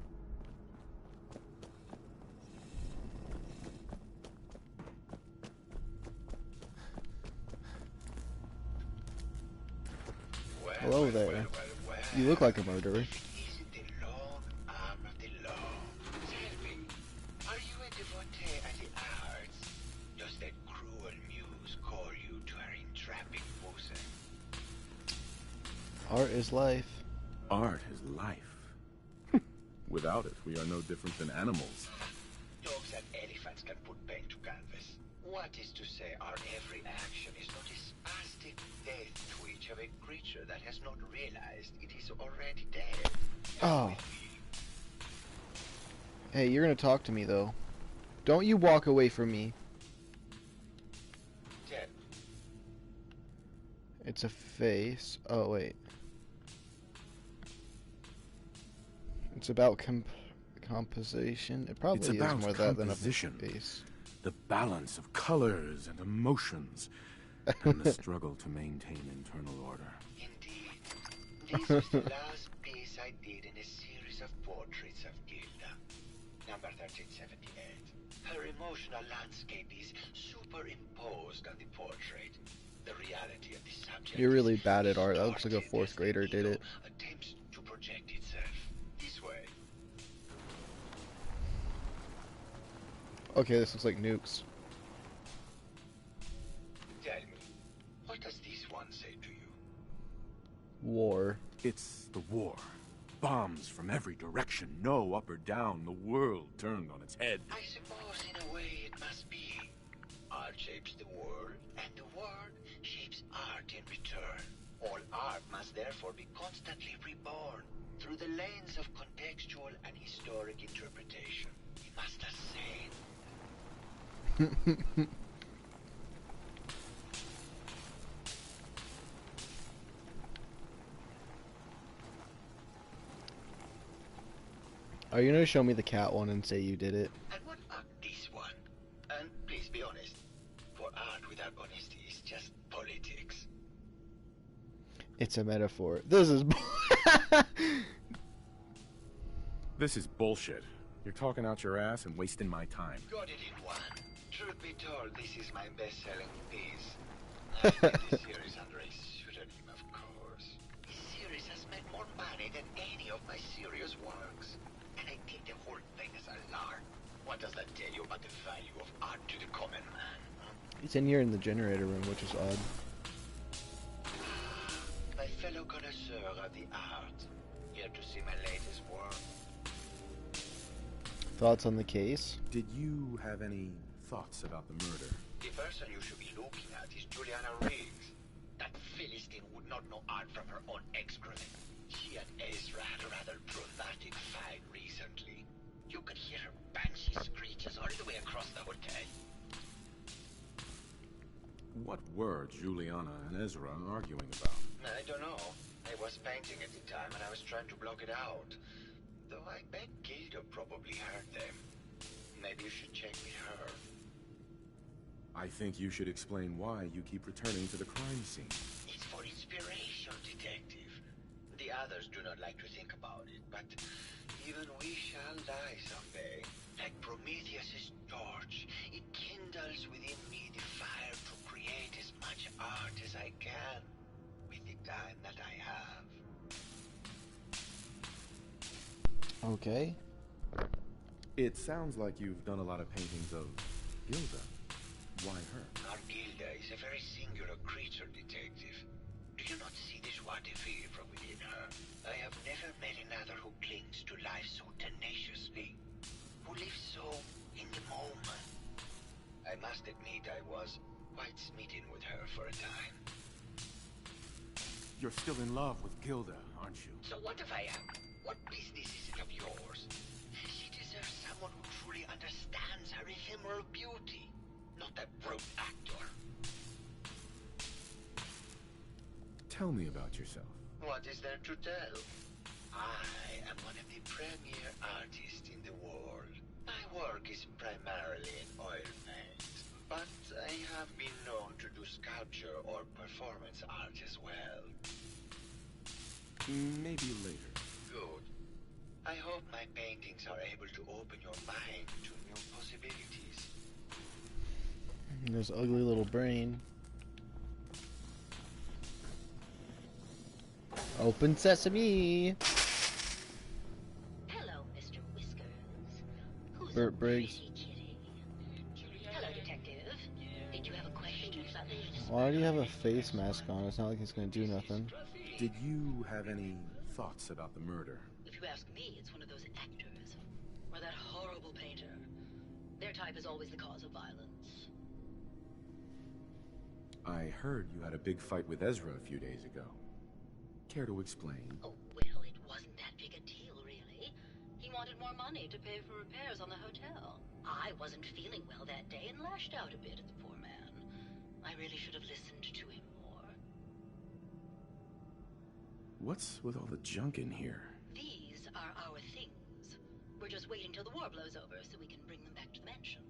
Hello there. You look like a murderer. Is it the long arm of the law? Tell me, are you a devotee of the arts? Does that cruel muse call you to her entrapping bosom? Art is life. Art is life. Without it, we are no different than animals. Dogs and elephants can put paint to canvas. What is to say our every action is not a spastic death twitch of a creature that has not realized it is already dead? Oh. Hey, you're gonna talk to me though. Don't you walk away from me. Dead. It's a face. Oh wait. It's about composition. It probably It's is about more that than a composition. face. The balance of colors and emotions, and the struggle to maintain internal order. Indeed. This was the last piece I did in a series of portraits of Gilda. Number 1378. Her emotional landscape is superimposed on the portrait. The reality of the subject. You're really bad at art. That looks like a fourth grader did it. Attempts to project itself this way. Okay, this looks like nukes. Tell me, what does this one say to you? War. It's the war. Bombs from every direction, no up or down, the world turned on its head. I suppose in a way it must be. Art shapes the world, and the world shapes art in return. All art must therefore be constantly reborn through the lens of contextual and historic interpretation. It must ascend. Are you gonna show me the cat one and say you did it? And what about this one? And please be honest, for art without honesty is just politics. It's a metaphor. This is. This is bullshit. You're talking out your ass and wasting my time. Got it in one. Truth be told, this is my best-selling piece. I did the series under a pseudonym, of course. The series money than any of my serious works. And I take the whole thing as a lark. What does that tell you about the value of art to the common man? He's in here in the generator room, which is odd. My fellow connoisseur of the art, here to see my latest work. Thoughts on the case? Did you have any thoughts about the murder? The person you should be looking at is Juliana Riggs. That Philistine would not know art from her own excrement. She and Ezra had a rather dramatic fight recently. You could hear her banshee screeches all the way across the hotel. What were Juliana and Ezra arguing about? I don't know. I was painting at the time and I was trying to block it out. Though I bet Gilda probably heard them. Maybe you should check with her. I think you should explain why you keep returning to the crime scene. It's for inspiration, detective. The others do not like to think about it, but even we shall die someday. Like Prometheus's torch, it kindles within me the fire to create as much art as I can with the time that I have. Okay. It sounds like you've done a lot of paintings of Gilda. Why her? Our Gilda is a very singular creature, detective. Do you not see the joie de vivre from within her? I have never met another who clings to life so tenaciously, who lives so in the moment. I must admit I was quite smitten with her for a time. You're still in love with Gilda, aren't you? So what if I am? What business is it of yours? She deserves someone who truly understands her ephemeral beauty, not that broke actor. Tell me about yourself. What is there to tell? I am one of the premier artists in the world. My work is primarily in oil paint, but I have been known to do sculpture or performance art as well. Maybe later. Good. I hope my paintings are able to open your mind to new possibilities. This ugly little brain. Open sesame! Hello, Mr. Whiskers. Who's Bert a Briggs. pretty kitty? Hello, detective. Did you have a question or something? Why do you have a face mask on? It's not like he's gonna do nothing. Did you have any thoughts about the murder? If you ask me, it's one of those actors. Or that horrible painter. Their type is always the cause of violence. I heard you had a big fight with Ezra a few days ago. Care to explain? Oh, well, it wasn't that big a deal, really. He wanted more money to pay for repairs on the hotel. I wasn't feeling well that day and lashed out a bit at the poor man. I really should have listened to him more. What's with all the junk in here? These are our things. We're just waiting till the war blows over so we can bring them back to the mansion.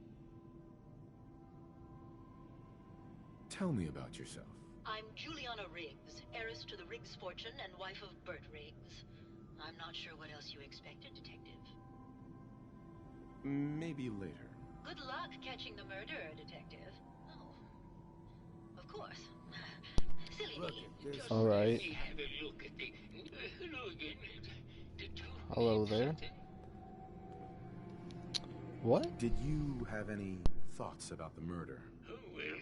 Tell me about yourself. I'm Juliana Riggs, heiress to the Riggs fortune and wife of Bert Riggs. I'm not sure what else you expected, detective. Maybe later. Good luck catching the murderer, detective. Oh, of course. Silly me. Alright. Have a look at the... hello again. Did you Hello need there. something? What? Did you have any thoughts about the murder? Oh, well,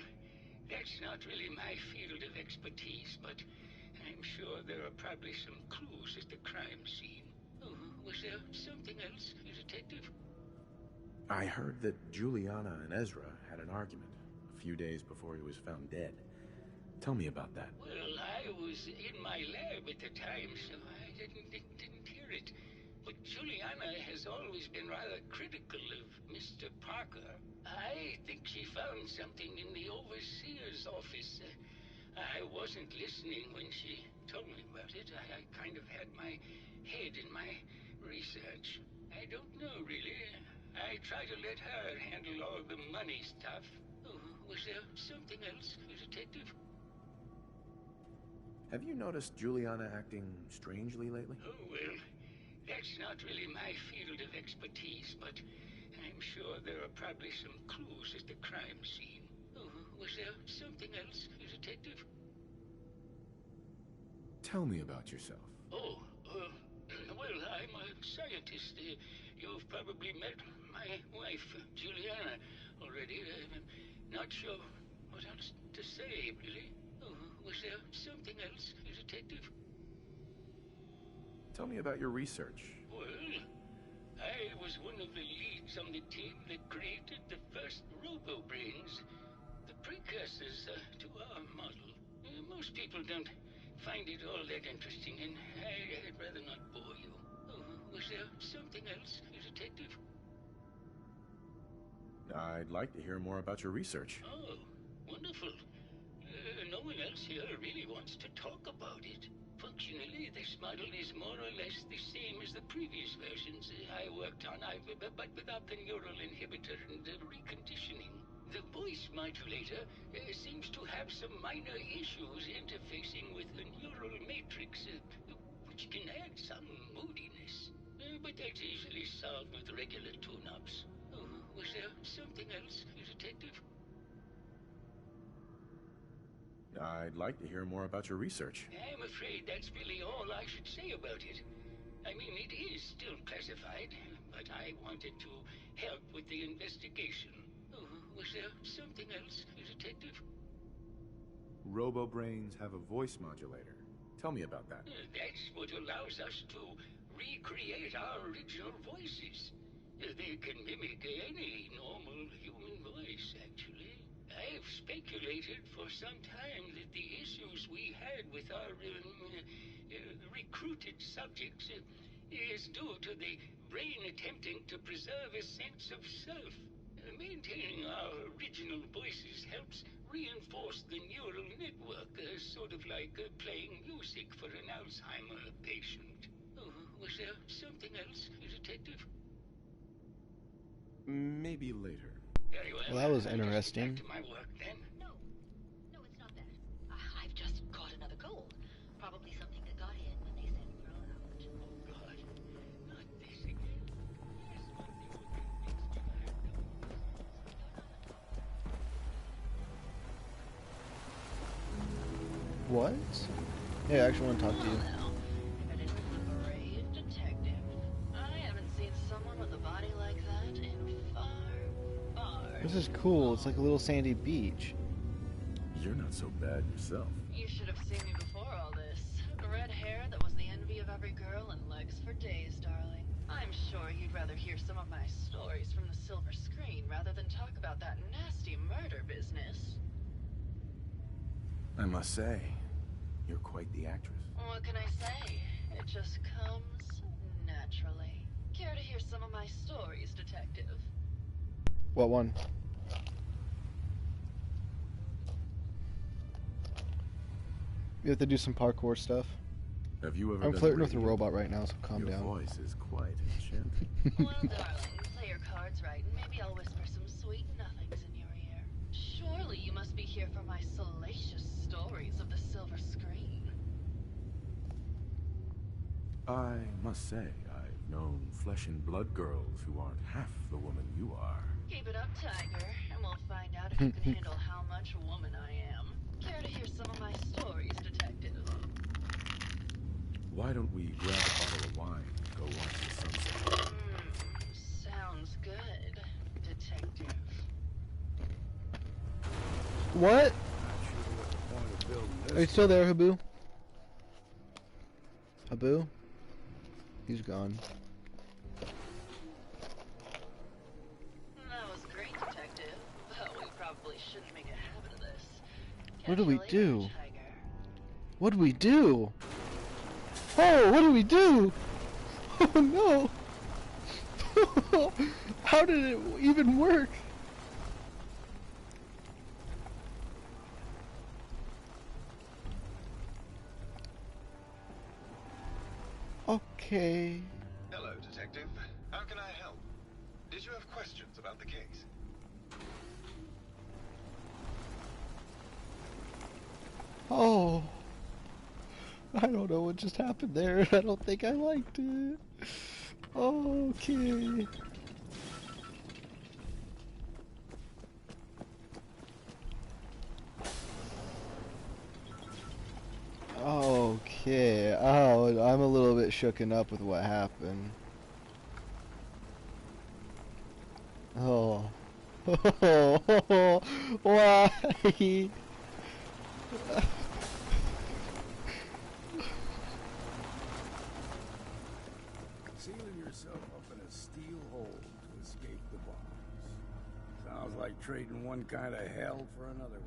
that's not really my field of expertise, but I'm sure there are probably some clues at the crime scene. Oh, was there something else, detective? I heard that Juliana and Ezra had an argument a few days before he was found dead. Tell me about that. Well, I was in my lab at the time, so I didn't hear it. But Juliana has always been rather critical of Mr. Parker. I think she found something in the overseer's office. I wasn't listening when she told me about it. I kind of had my head in my research. I don't know, really. I try to let her handle all the money stuff. Oh, was there something else, detective? Have you noticed Juliana acting strangely lately? Oh, well, that's not really my field of expertise, but I'm sure there are probably some clues at the crime scene. Oh, was there something else, detective? Tell me about yourself. Oh, Well, I'm a scientist. You've probably met my wife, Juliana, already. Not sure what else to say, really. Was there something else, Detective? Tell me about your research. Well, I was one of the leads on the team that created the first robo-brains, the precursors to our model. Most people don't find it all that interesting, and I'd rather not bore you. Was there something else, Detective? I'd like to hear more about your research. Oh, wonderful. No one else here really wants to talk about it. Functionally, this model is more or less the same as the previous versions I worked on, but without the neural inhibitor and reconditioning. The voice modulator seems to have some minor issues interfacing with the neural matrix, which can add some moodiness. But that's easily solved with regular tune-ups. Was there something else, Detective? I'd like to hear more about your research. I'm afraid that's really all I should say about it. I mean, it is still classified, but I wanted to help with the investigation. Was there something else, Detective? Robo-brains have a voice modulator. Tell me about that. That's what allows us to recreate our original voices. They can mimic any normal human voice, actually. I've speculated for some time that the issues we had with our recruited subjects is due to the brain attempting to preserve a sense of self. Maintaining our original voices helps reinforce the neural network, sort of like playing music for an Alzheimer patient. Was there something else, Detective? Maybe later. Very well. Well, that was I'll just get interesting. back to my work then. No, it's not that. I've just caught another cold. Probably something that got in when they said throw it out. Oh, God. Not this again. Yes, one thing would convince me I had no. What? Yeah, I actually want to talk to you. Well, if it isn't the brave detective. I haven't seen someone with a body like that in far This is cool. It's like a little sandy beach. You're not so bad yourself. You should have seen me before all this. Red hair that was the envy of every girl and legs for days, darling. I'm sure you'd rather hear some of my stories from the silver screen rather than talk about that nasty murder business. I must say, you're quite the actress. What can I say? It just comes naturally. Care to hear some of my stories, detective? What one? You have to do some parkour stuff. Have you ever I'm been flirting with a radio? robot right now, so calm Your down. voice is quite enchanting. Well, darling, play your cards right, and maybe I'll whisper some sweet nothings in your ear. Surely you must be here for my salacious stories of the silver screen. I must say, I've known flesh and blood girls who aren't half the woman you are. Keep it up, Tiger, and we'll find out if you can handle how much woman I am. Care to hear some of my stories, detective? Why don't we grab a bottle of wine and go watch the sunset? Sounds good, detective. What? Are you still there, Habu? Habu? He's gone. That was great, detective. But we probably shouldn't make a habit of this. What do we Catch you later, do? Tiger. What do we do? Oh, what do we do? Oh no! How did it even work? Okay. Hello, Detective. How can I help? Did you have questions about the case? Oh. I don't know what just happened there. I don't think I liked it. Okay. Okay. Oh, I'm a little bit bit shooken up with what happened. Oh. Why? Sealing yourself up in a steel hole to escape the bombs. Sounds like trading one kind of hell for another one.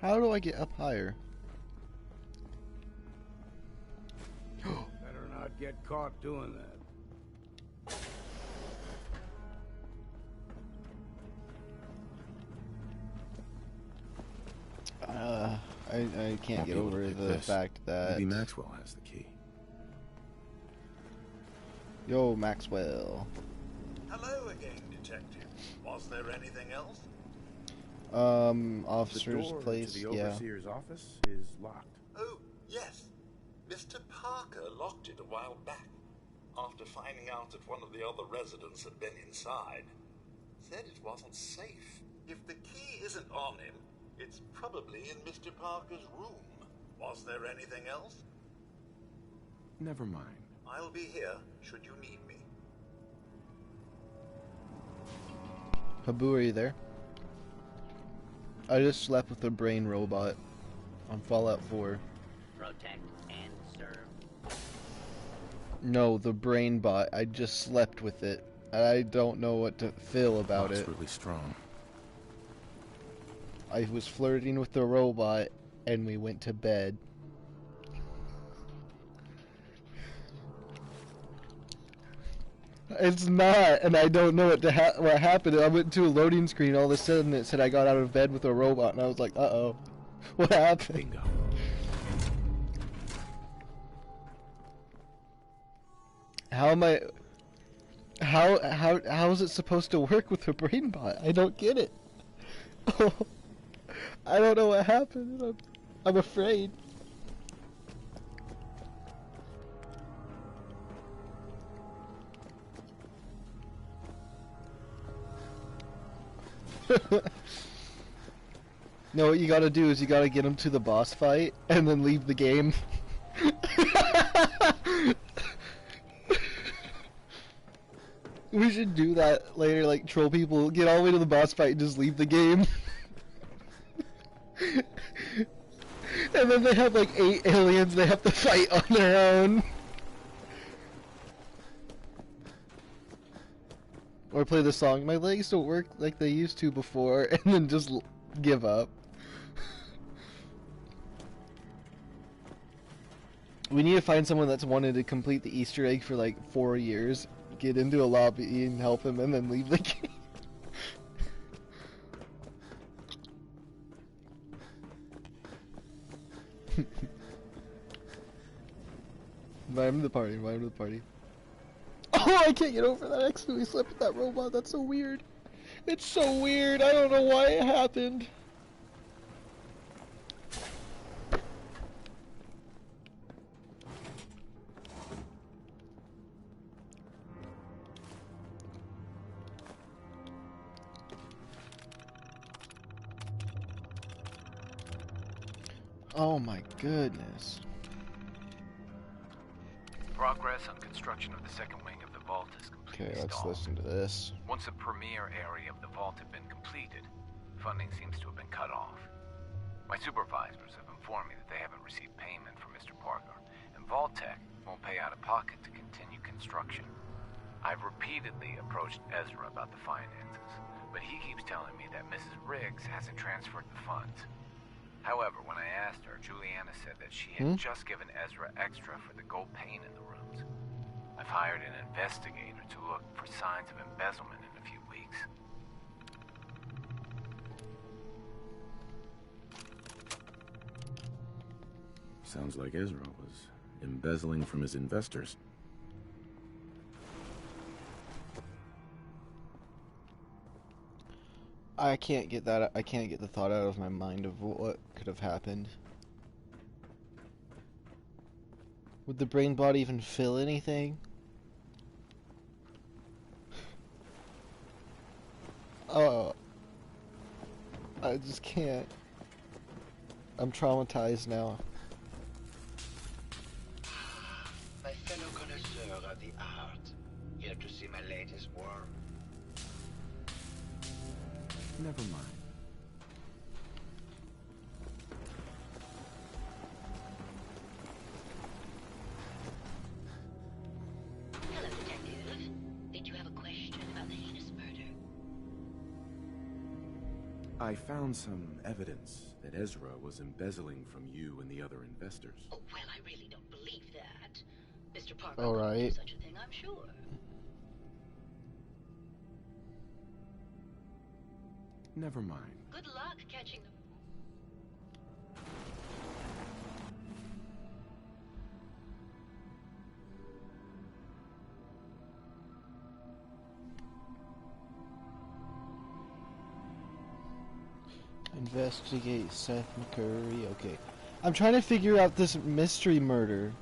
How do I get up higher? Better not get caught doing that. I can't Won't get be able to over pick the this. fact that... Maybe Maxwell has the key. Yo, Maxwell. Hello again, Detective. Was there anything else? Officer's the door place, to the yeah. overseer's office is locked. Oh, yes. Mr. Parker locked it a while back, after finding out that one of the other residents had been inside. Said it wasn't safe. If the key isn't on him, it's probably in Mr. Parker's room. Was there anything else? Never mind. I'll be here, should you need me. Habu, are you there? I just slept with a brain robot on Fallout 4. Protect and serve. No, the brain bot. I just slept with it. I don't know what to feel about it. It's really strong. I was flirting with the robot, and we went to bed. It's not, and I don't know what happened. I went to a loading screen, all of a sudden it said I got out of bed with a robot, and I was like, uh-oh. What happened? Bingo. How am I... How is it supposed to work with a brain bot? I don't get it. I don't know what happened. I'm afraid. No, what you gotta do is you gotta get him to the boss fight and then leave the game. We should do that later, like troll people, get all the way to the boss fight and just leave the game. And then they have like 8 aliens they have to fight on their own. Or play the song, my legs don't work like they used to before, and then just give up. We need to find someone that's wanted to complete the Easter egg for like 4 years, get into a lobby and help him, and then leave the game. Invite him to the party, invite him to the party. Oh, I can't get over that. I accidentally slept with that robot. That's so weird. It's so weird. I don't know why it happened. Oh my goodness. Progress on construction of the second wing of the vault is completely Okay, let's stalled. listen to this. Once the premier area of the vault had been completed, funding seems to have been cut off. My supervisors have informed me that they haven't received payment from Mr. Parker, and Vault-Tec won't pay out of pocket to continue construction. I've repeatedly approached Ezra about the finances, but he keeps telling me that Mrs. Riggs hasn't transferred the funds. However, when I asked her, Juliana said that she had just given Ezra extra for the gold paint in the rooms. I've hired an investigator to look for signs of embezzlement in a few weeks. Sounds like Ezra was embezzling from his investors. I can't get that. I can't get the thought out of my mind of what could have happened. Would the brain bot even feel anything? Oh, I just can't. I'm traumatized now. art. Here to see my latest work. Never mind. Hello, Detective. Did you have a question about the heinous murder? I found some evidence that Ezra was embezzling from you and the other investors. Oh, well, I really don't believe that. Mr. Parker All wouldn't do right. such a thing, I'm sure. Never mind. Good luck catching them. Investigate Seth McCurry. Okay. I'm trying to figure out this mystery murder.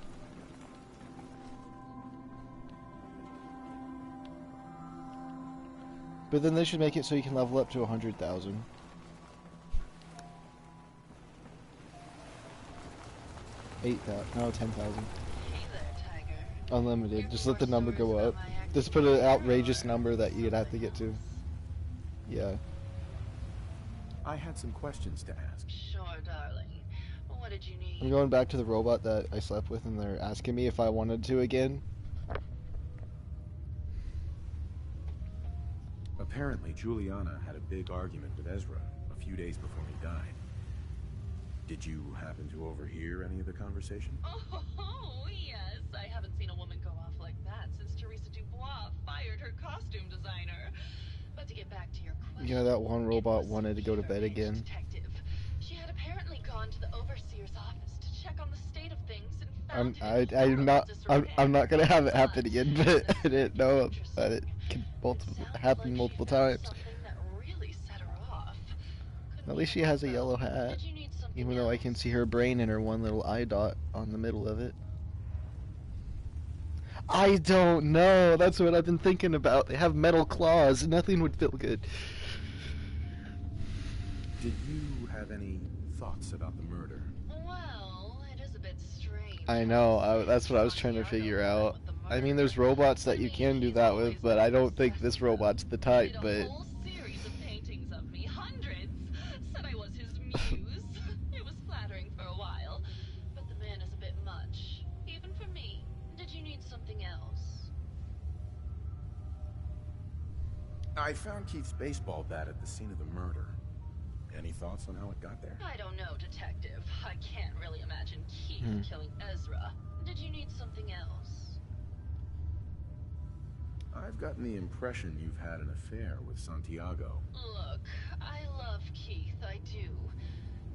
But then they should make it so you can level up to 100,000. No, 10,000. Unlimited. Just let the number go up. Just put an outrageous number that you'd have to get to. Yeah. I had some questions to ask. Sure, darling. What did you need? I'm going back to the robot that I slept with, and they're asking me if I wanted to again. Apparently, Juliana had a big argument with Ezra a few days before he died. Did you happen to overhear any of the conversation? Oh, yes. I haven't seen a woman go off like that since Teresa Dubois fired her costume designer. But to get back to your question... Yeah, that one robot wanted to go to bed again. Detective. She had apparently gone to the overseer's office to check on the state of things and found I'm not gonna have it happen again, but I didn't know that it could happen multiple times. Really set her off. At least she has a yellow hat, even though I can see her brain and her one little eye dot on the middle of it. I don't know. That's what I've been thinking about. They have metal claws. Nothing would feel good. Did you have any thoughts about the murder? Well, it is a bit strange. I know. That's what I was trying to figure out. I mean, there's robots that you can do that with, but I don't think this robot's the type, but... Series of paintings of me, hundreds. Said I was his muse. It was flattering for a while, but the man is a bit much, even for me. Did you need something else? I found Keith's baseball bat at the scene of the murder. Any thoughts on how it got there? I don't know, Detective. I can't really imagine Keith killing Ezra. Did you need something else? I've gotten the impression you've had an affair with Santiago. Look, I love Keith, I do.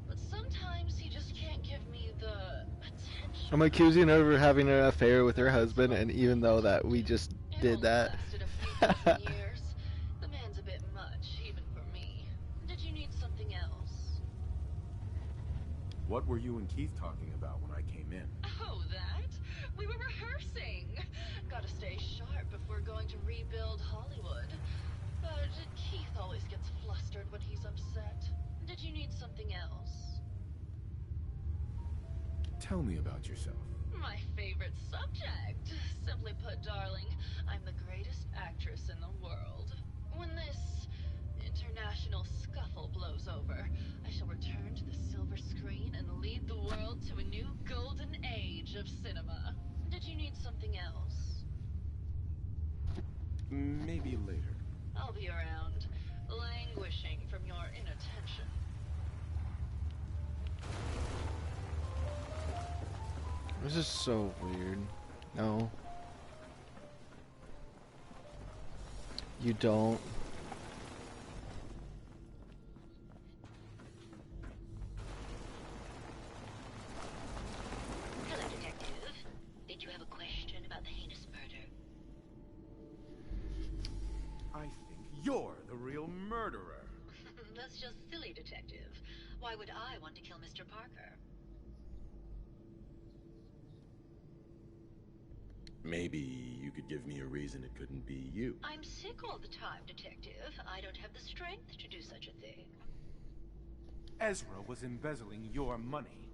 But sometimes he just can't give me the attention. I'm accusing her of having an affair with her husband, and even though that we just did that. Years. The man's a bit much, even for me. Did you need something else? What were you and Keith talking about when I came in? Oh, that? We were rehearsing. Gotta stay sharp if we're going to rebuild Hollywood. But Keith always gets flustered when he's upset. Did you need something else? Tell me about yourself. My favorite subject. Simply put, darling, I'm the greatest actress in the world. When this international scuffle blows over, I shall return to the silver screen and lead the world to a new golden age of cinema. Did you need something else? Maybe later. I'll be around, languishing from your inattention. This is so weird. No. You don't. Hello, Detective. Did you have a question about the heinous murder? I think you're the real murderer. That's just silly, Detective. Why would I want to kill Mr. Parker? Maybe you could give me a reason it couldn't be you. I'm sick all the time, Detective. I don't have the strength to do such a thing. Ezra was embezzling your money.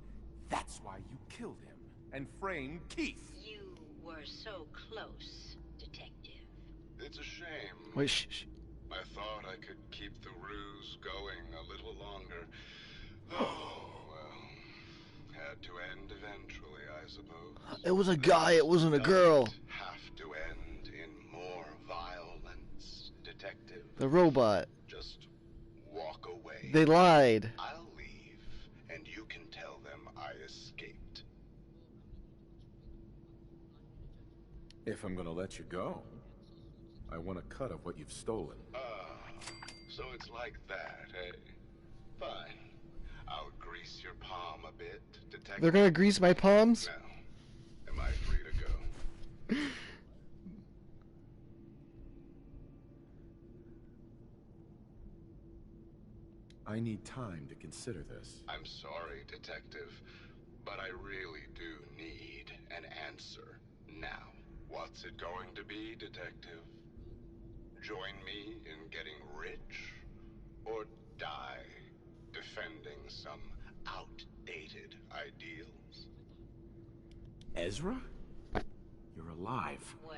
That's why you killed him and framed Keith. You were so close, Detective. It's a shame. Wait, shh. I thought I could keep the ruse going a little longer. Oh, well. Had to end eventually, I suppose. It was a guy, it wasn't a girl. Have to end in more violence, Detective. The robot. Just walk away. They lied. I'll leave, and you can tell them I escaped. If I'm gonna let you go, I want a cut of what you've stolen. So it's like that, eh? Fine. I'll grease your palm a bit, Detective. They're gonna grease my palms? Now, am I free to go? I need time to consider this. I'm sorry, Detective, but I really do need an answer now. What's it going to be, Detective? Join me in getting rich? Or die defending some outdated ideals? Ezra? You're alive. Well,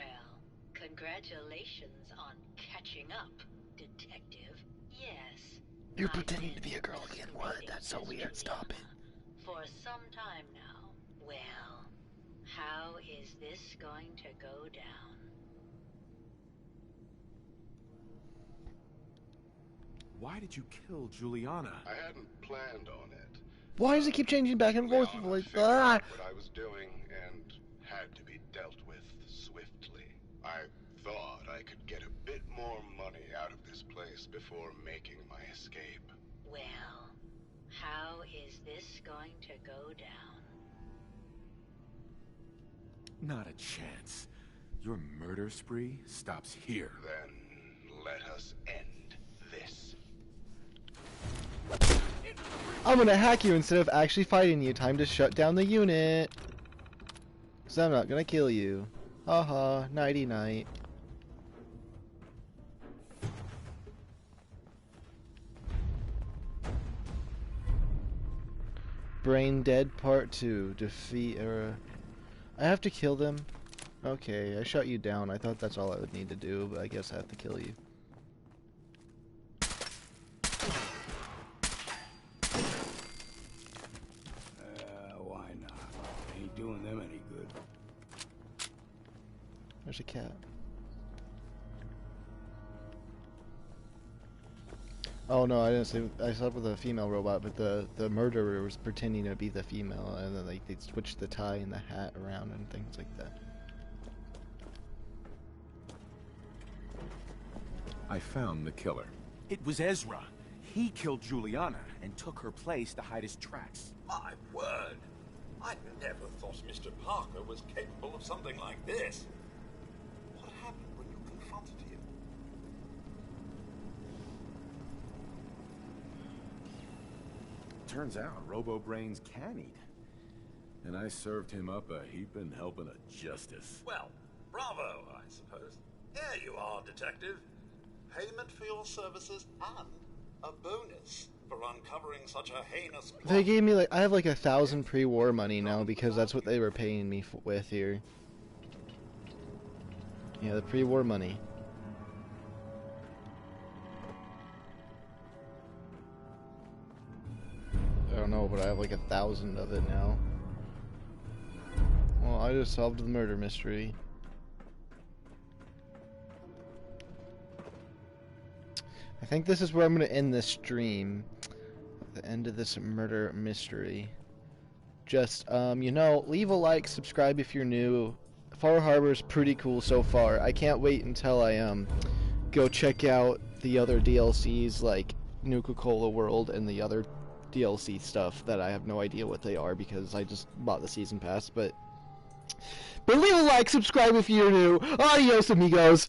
congratulations on catching up, Detective. Yes. You're pretending to be a girl again. What? That's so weird. Stop it. For some time now. Well, how is this going to go down? Why did you kill Juliana? I hadn't planned on it. Why does it keep changing back and forth? Like, Figured out what I was doing and had to be dealt with swiftly. I thought I could get a bit more money out of this place before making my escape. Well, how is this going to go down? Not a chance. Your murder spree stops here. Then let us end this. I'm gonna hack you instead of actually fighting you. Time to shut down the unit. So I'm not gonna kill you. Haha, nighty night. Brain Dead Part 2. Defeat era. I have to kill them? Okay, I shut you down. I thought that's all I would need to do, but I guess I have to kill you. Why not? Ain't doing them any good. There's a cat. Oh no, I didn't say. I slept with a female robot, but the murderer was pretending to be the female, and then like they switched the tie and the hat around and things like that. I found the killer. It was Ezra. He killed Juliana and took her place to hide his tracks. My word! I never thought Mr. Parker was capable of something like this. What happened when you confronted him? Turns out Robo-Brains can eat. And I served him up a heaping helping of justice. Well, bravo, I suppose. Here you are, Detective. Payment for your services and a bonus for uncovering such a heinous plot. They gave me like I have like 1,000 pre-war money now because that's what they were paying me with here. Yeah, the pre-war money. I don't know, but I have like 1,000 of it now. Well, I just solved the murder mystery. I think this is where I'm going to end this stream. At the end of this murder mystery. Just, you know, leave a like, subscribe if you're new. Far Harbor is pretty cool so far. I can't wait until I, go check out the other DLCs like Nuka-Cola World and the other DLC stuff that I have no idea what they are because I just bought the season pass, but leave a like, subscribe if you're new. Adios, amigos!